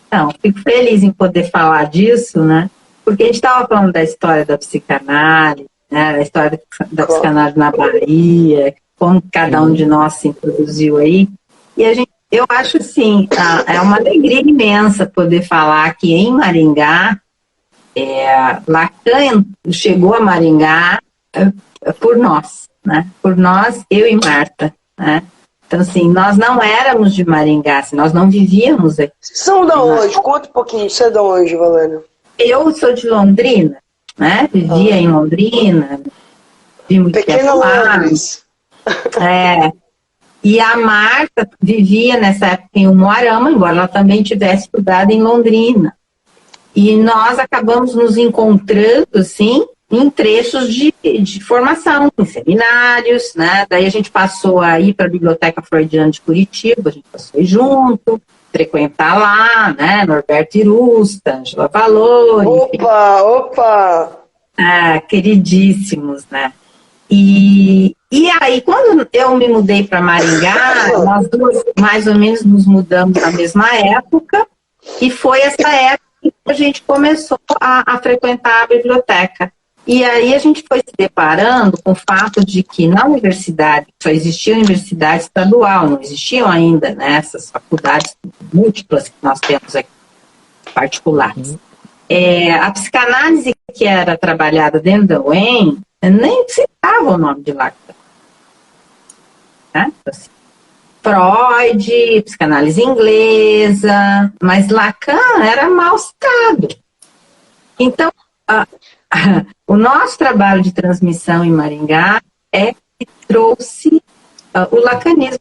Então, fico feliz em poder falar disso, né? Porque a gente estava falando da história da psicanálise, né? Da história da psicanálise na Bahia, como cada um de nós se introduziu aí. E eu acho assim, é uma alegria imensa poder falar que em Maringá, Lacan chegou a Maringá por nós, né? Por nós, eu e Marta, né? Então, assim, nós não éramos de Maringá, assim, nós não vivíamos aqui. Vocês são de onde? Conta um pouquinho, você é de onde, Valéria? Eu sou de Londrina, né? Vivia em Londrina, vivi muito Pequena Londres. E a Marta vivia nessa época em Umuarama, embora ela também tivesse estudado em Londrina. E nós acabamos nos encontrando, assim, em trechos de formação, em seminários, né? Daí a gente passou a ir para a Biblioteca Freudiana de Curitiba, a gente passou a ir junto, frequentar lá, né? Norberto Irusta, Angela Valori. Opa! Queridíssimos, né? E aí, quando eu me mudei para Maringá, nós duas mais ou menos nos mudamos na mesma época, e foi essa época que a gente começou a frequentar a biblioteca. E aí a gente foi se deparando com o fato de que na universidade, só existia a universidade estadual, não existiam ainda, né, essas faculdades múltiplas que nós temos aqui, particulares. A psicanálise que era trabalhada dentro da UEM nem citava o nome de Lacan. Né? Assim, Freud, psicanálise inglesa, mas Lacan era mal citado. Então, o nosso trabalho de transmissão em Maringá que trouxe o lacanismo.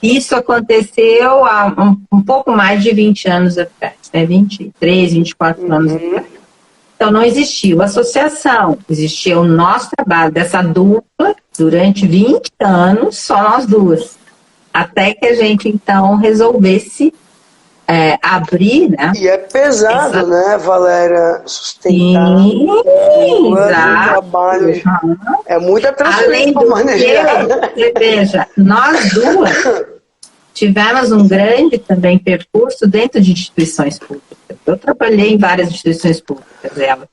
Isso aconteceu há um pouco mais de 20 anos atrás, né? 23, 24 anos atrás. Então, não existiu associação, existia o nosso trabalho dessa dupla durante 20 anos, só nós duas. Até que a gente, então, resolvesse abrir, né? E é pesado, né, Valéria, sustentar um trabalho. É muita transferência para manejar. Veja, nós duas tivemos um grande também percurso dentro de instituições públicas. Eu trabalhei em várias instituições públicas, ela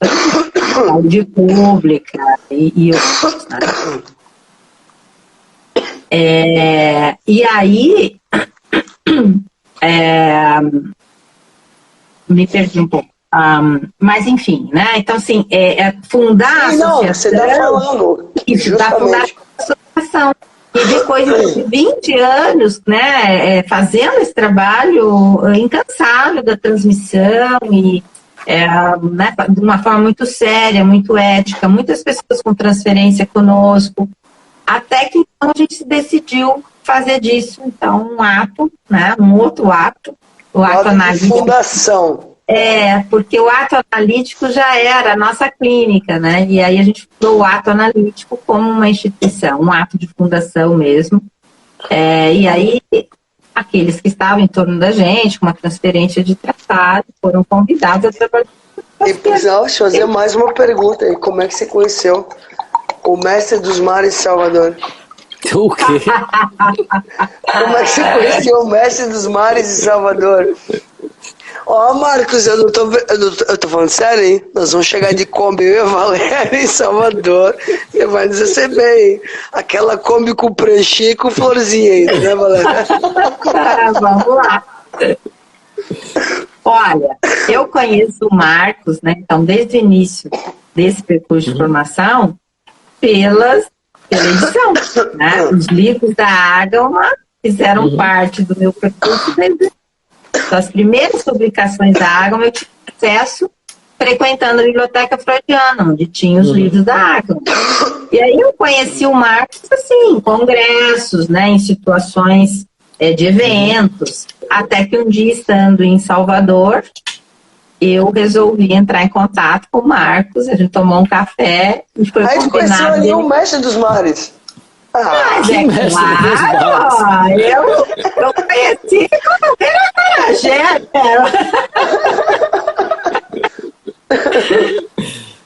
saúde pública e outros, né? E aí me perdi um pouco. Mas enfim, né? Então, assim, fundar a associação. Não, você está falando. Isso, fundar a associação. E depois de 20 anos, né, fazendo esse trabalho incansável da transmissão e né, de uma forma muito séria, muito ética, muitas pessoas com transferência conosco, até que então a gente se decidiu fazer disso, então, um ato, né, um outro ato, o ato analítico. Fundação. Porque o ato analítico já era a nossa clínica, né? E aí a gente fundou o ato analítico como uma instituição, um ato de fundação mesmo. E aí aqueles que estavam em torno da gente, com uma transferência de tratado, foram convidados a trabalhar. E precisava fazer mais uma pergunta aí, como é que você conheceu O Mestre dos Mares de Salvador. O quê? Como é que você conheceu o Mestre dos Mares de Salvador? Ó, Marcos, eu tô falando sério, hein? Nós vamos chegar de Kombi, eu e a Valéria em Salvador. Você vai nos receber, hein? Aquela Kombi com pranchê e com florzinha ainda, né, Valéria? Vamos lá. Olha, eu conheço o Marcos, né? Então, desde o início desse percurso de formação, pela edição, né? Os livros da Ágama fizeram parte do meu percurso desde as primeiras publicações da Ágama. Eu tive acesso frequentando a biblioteca freudiana, onde tinha os livros da Ágama. E aí eu conheci o Marcos, assim, em congressos, né? Em situações de eventos, até que um dia, estando em Salvador, eu resolvi entrar em contato com o Marcos, a gente tomou um café e foi combinado. Aí tu conheceu ali o Mestre dos Mares. Mas é claro, eu conheci quando eu vi na Carajé,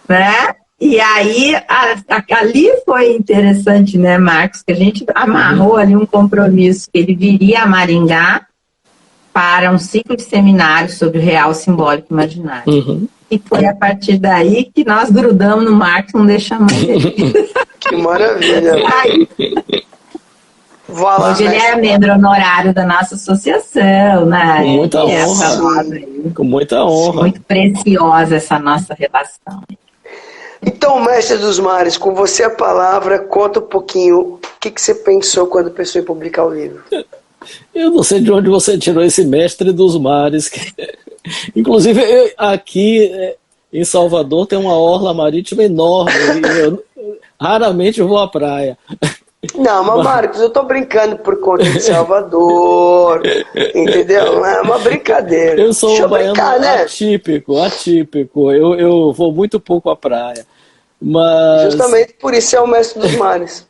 né? E aí, ali foi interessante, né, Marcos, que a gente amarrou ali um compromisso que ele viria a Maringá para um ciclo de seminários sobre o real, simbólico e imaginário. E foi a partir daí que nós grudamos no Marcos, não deixamos ele. Que maravilha. Hoje ele é membro honorário da nossa associação, né? Com muita honra. Com muita honra. Muito preciosa essa nossa relação. Então, Mestre dos Mares, com você a palavra, conta um pouquinho o que você pensou quando pensou em publicar o livro. Eu não sei de onde você tirou esse Mestre dos Mares. Inclusive, aqui em Salvador tem uma orla marítima enorme. E eu raramente vou à praia. Não, mas Marcos, eu tô brincando por conta de Salvador, entendeu? É uma brincadeira. Eu sou um baiano atípico. Eu vou muito pouco à praia. Mas... Justamente por isso é o Mestre dos Mares.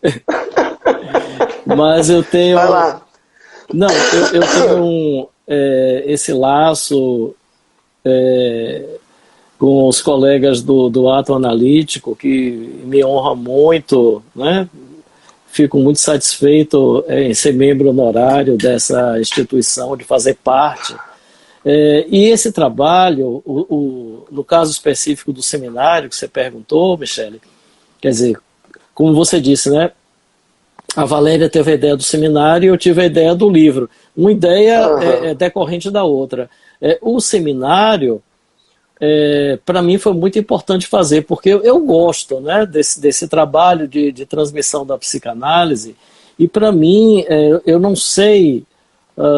Mas eu tenho... Vai lá. Não, eu tenho esse laço com os colegas do Ato Analítico, que me honra muito, né? Fico muito satisfeito em ser membro honorário dessa instituição, de fazer parte. E esse trabalho, no caso específico do seminário que você perguntou, Michele, quer dizer, como você disse, né? A Valéria teve a ideia do seminário e eu tive a ideia do livro. Uma ideia é decorrente da outra. O seminário, para mim, foi muito importante fazer, porque eu gosto, né, desse trabalho de transmissão da psicanálise, e para mim, eu não sei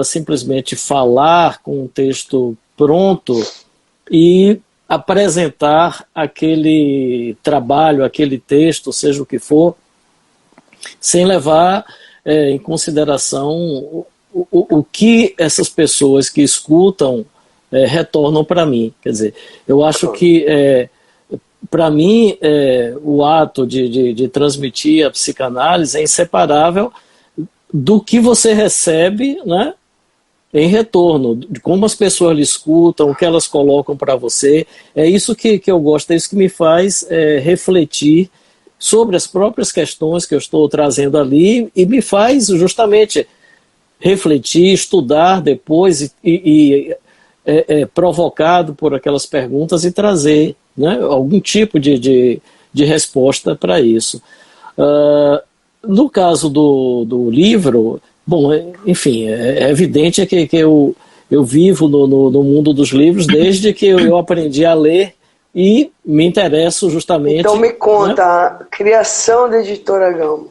simplesmente falar com um texto pronto e apresentar aquele trabalho, aquele texto, seja o que for, sem levar em consideração o que essas pessoas que escutam retornam para mim. Quer dizer, eu acho que, para mim, o ato de transmitir a psicanálise é inseparável do que você recebe, né, em retorno, de como as pessoas lhe escutam, o que elas colocam para você. É isso que eu gosto, é isso que me faz refletir sobre as próprias questões que eu estou trazendo ali e me faz justamente refletir, estudar depois e provocado por aquelas perguntas e trazer, né, algum tipo de resposta para isso. No caso do livro, bom, enfim, é evidente que eu vivo no mundo dos livros desde que eu aprendi a ler e me interesso justamente... Então me conta, né, a criação da Editora Gama.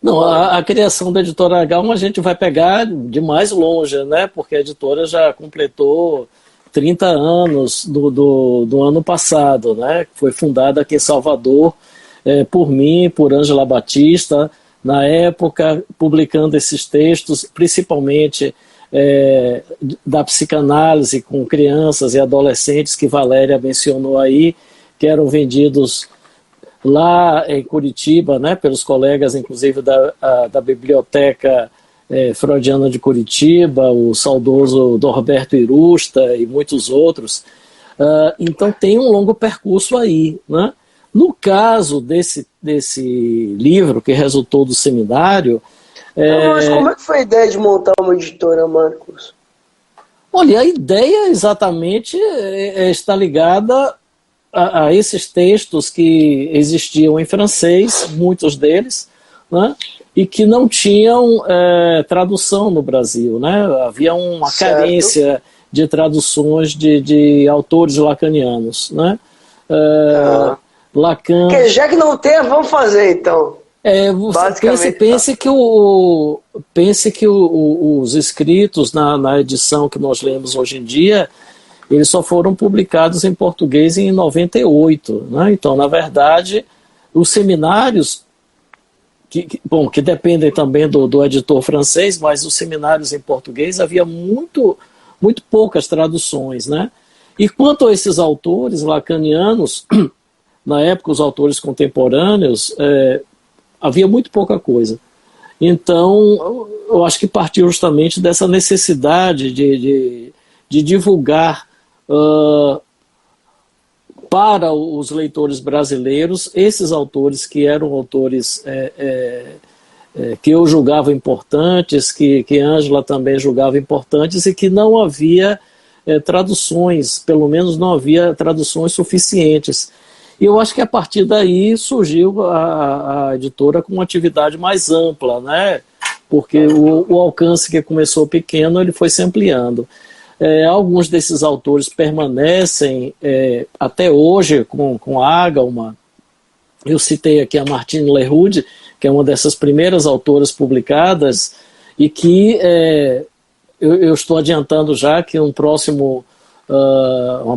Não, a criação da Editora Gama a gente vai pegar de mais longe, né? Porque a editora já completou 30 anos do ano passado, né? Foi fundada aqui em Salvador por mim, por Ângela Batista, na época, publicando esses textos, principalmente da psicanálise com crianças e adolescentes, que Valéria mencionou aí, que eram vendidos lá em Curitiba, né, pelos colegas, inclusive, da Biblioteca Freudiana de Curitiba, o saudoso Norberto Irusta e muitos outros. Então tem um longo percurso aí, né? No caso desse livro que resultou do seminário... Mas como é que foi a ideia de montar uma editora, Marcos? Olha, a ideia exatamente está ligada a esses textos que existiam em francês, muitos deles, né, e que não tinham tradução no Brasil, né? Havia uma carência de traduções de autores lacanianos, né? Lacan... Porque já que não tem, vamos fazer então. Pense que os escritos na edição que nós lemos hoje em dia, eles só foram publicados em português em 98. Né? Então, na verdade, os seminários, que dependem também do editor francês, mas os seminários em português havia muito poucas traduções. Né? E quanto a esses autores lacanianos, na época os autores contemporâneos, havia muito pouca coisa. Então, eu acho que partiu justamente dessa necessidade de divulgar para os leitores brasileiros esses autores que eram autores que eu julgava importantes, que Ângela também julgava importantes, e que não havia traduções, pelo menos não havia traduções suficientes. E eu acho que a partir daí surgiu a editora com uma atividade mais ampla, né? Porque o alcance que começou pequeno, ele foi se ampliando. Alguns desses autores permanecem até hoje com a Agalma. Eu citei aqui a Martine Lerud, que é uma dessas primeiras autoras publicadas, e que eu estou adiantando já que uma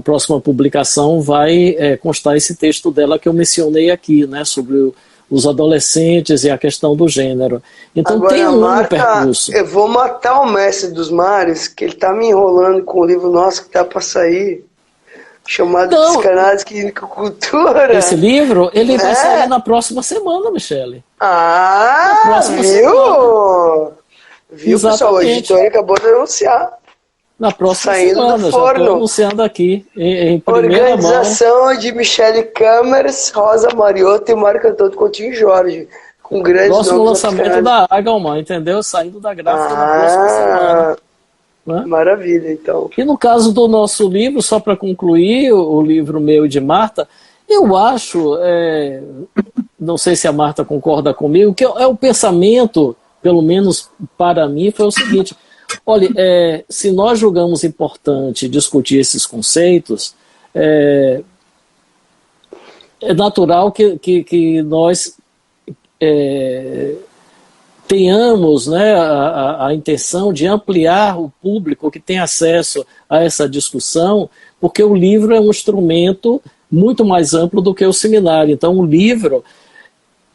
próxima publicação vai constar esse texto dela que eu mencionei aqui, né, sobre os adolescentes e a questão do gênero. Então agora, tem um longo percurso. Eu vou matar o Mestre dos Mares, que ele está me enrolando com o livro nosso que está para sair, chamado Psicanálise Clínica Cultura. Esse livro, ele vai sair na próxima semana, Michele. Viu? Viu, pessoal? A editora acabou de anunciar. Na próxima semana, já estou anunciando aqui, em primeira Organização mão. De Michele Câmeras, Rosa Mariotto e Marco Antônio Coutinho Jorge. Com grandes próximo lançamento da Agalma, entendeu? Saindo da gráfica na próxima semana. Né? Maravilha, então. E no caso do nosso livro, só para concluir, o livro meu e de Marta, eu acho, não sei se a Marta concorda comigo, que o pensamento, pelo menos para mim, foi o seguinte... Olha, se nós julgamos importante discutir esses conceitos, é natural que nós tenhamos, né, a intenção de ampliar o público que tem acesso a essa discussão, porque o livro é um instrumento muito mais amplo do que o seminário. Então, o livro,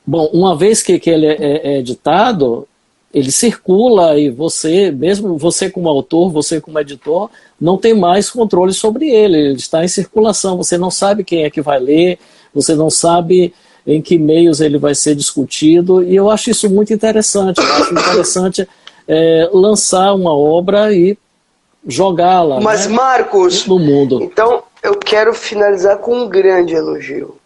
bom, uma vez que ele é editado, ele circula e mesmo você como autor, você como editor, não tem mais controle sobre ele. Ele está em circulação, você não sabe quem é que vai ler, você não sabe em que meios ele vai ser discutido, e eu acho isso muito interessante. Eu acho interessante lançar uma obra e jogá-la, mas, né, Marcos, no mundo. Então, eu quero finalizar com um grande elogio.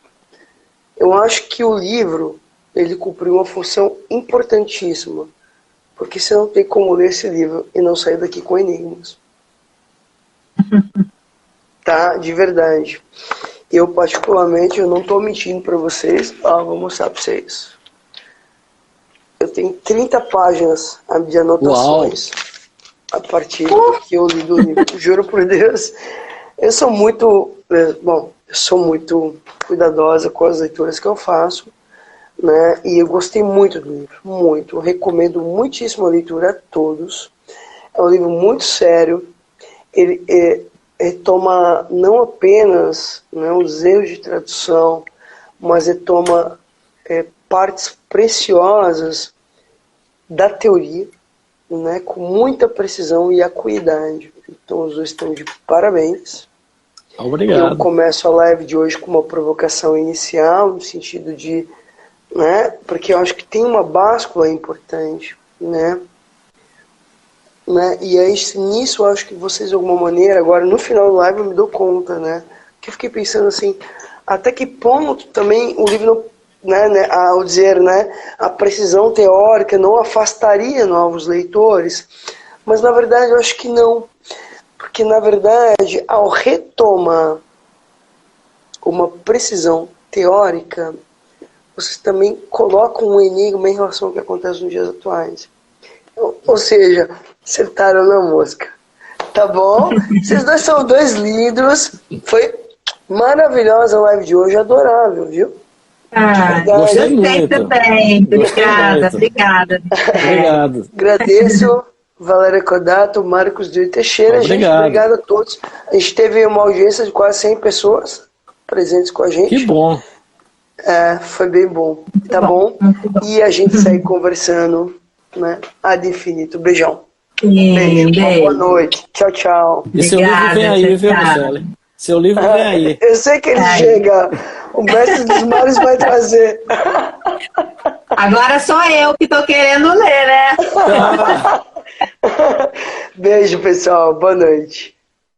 Eu acho que o livro, ele cumpriu uma função importantíssima, porque você não tem como ler esse livro e não sair daqui com enigmas. Tá? De verdade. Eu, particularmente, eu não estou mentindo para vocês. Vou mostrar para vocês. Eu tenho 30 páginas de anotações. Uau. A partir do que eu li do livro. Juro por Deus. Eu sou muito cuidadosa com as leituras que eu faço. Né? E eu gostei muito do livro, muito. Eu recomendo muitíssimo a leitura a todos. É um livro muito sério. Ele retoma não apenas, né, os erros de tradução, mas retoma partes preciosas da teoria, né, com muita precisão e acuidade. Então os dois estão de parabéns. Obrigado. Eu começo a live de hoje com uma provocação inicial, no sentido de, né, porque eu acho que tem uma báscula importante, né? E aí, nisso, eu acho que vocês, de alguma maneira, agora no final da live eu me dou conta, né? Que eu fiquei pensando assim, até que ponto também o livro, ao dizer, a precisão teórica não afastaria novos leitores, mas na verdade eu acho que não, porque na verdade ao retomar uma precisão teórica, vocês também colocam um enigma em relação ao que acontece nos dias atuais. Ou seja, acertaram na mosca. Tá bom? Vocês dois são dois lindos. Foi maravilhosa a live de hoje, adorável, viu? Gostei muito. Também. Obrigada. Obrigado. Agradeço, Valéria Kodato, Marcos de Teixeira. Obrigado. Gente, obrigado a todos. A gente teve uma audiência de quase 100 pessoas presentes com a gente. Que bom. Foi bem bom. Tá bom? E a gente segue conversando, ad infinito. Beijão. Beijo. Boa noite. Tchau, tchau. E seu livro vem aí, viu, Michele? Seu livro vem aí. Eu sei que ele chega. O Mestre dos Mares vai trazer. Agora sou eu que tô querendo ler, né? Beijo, pessoal. Boa noite.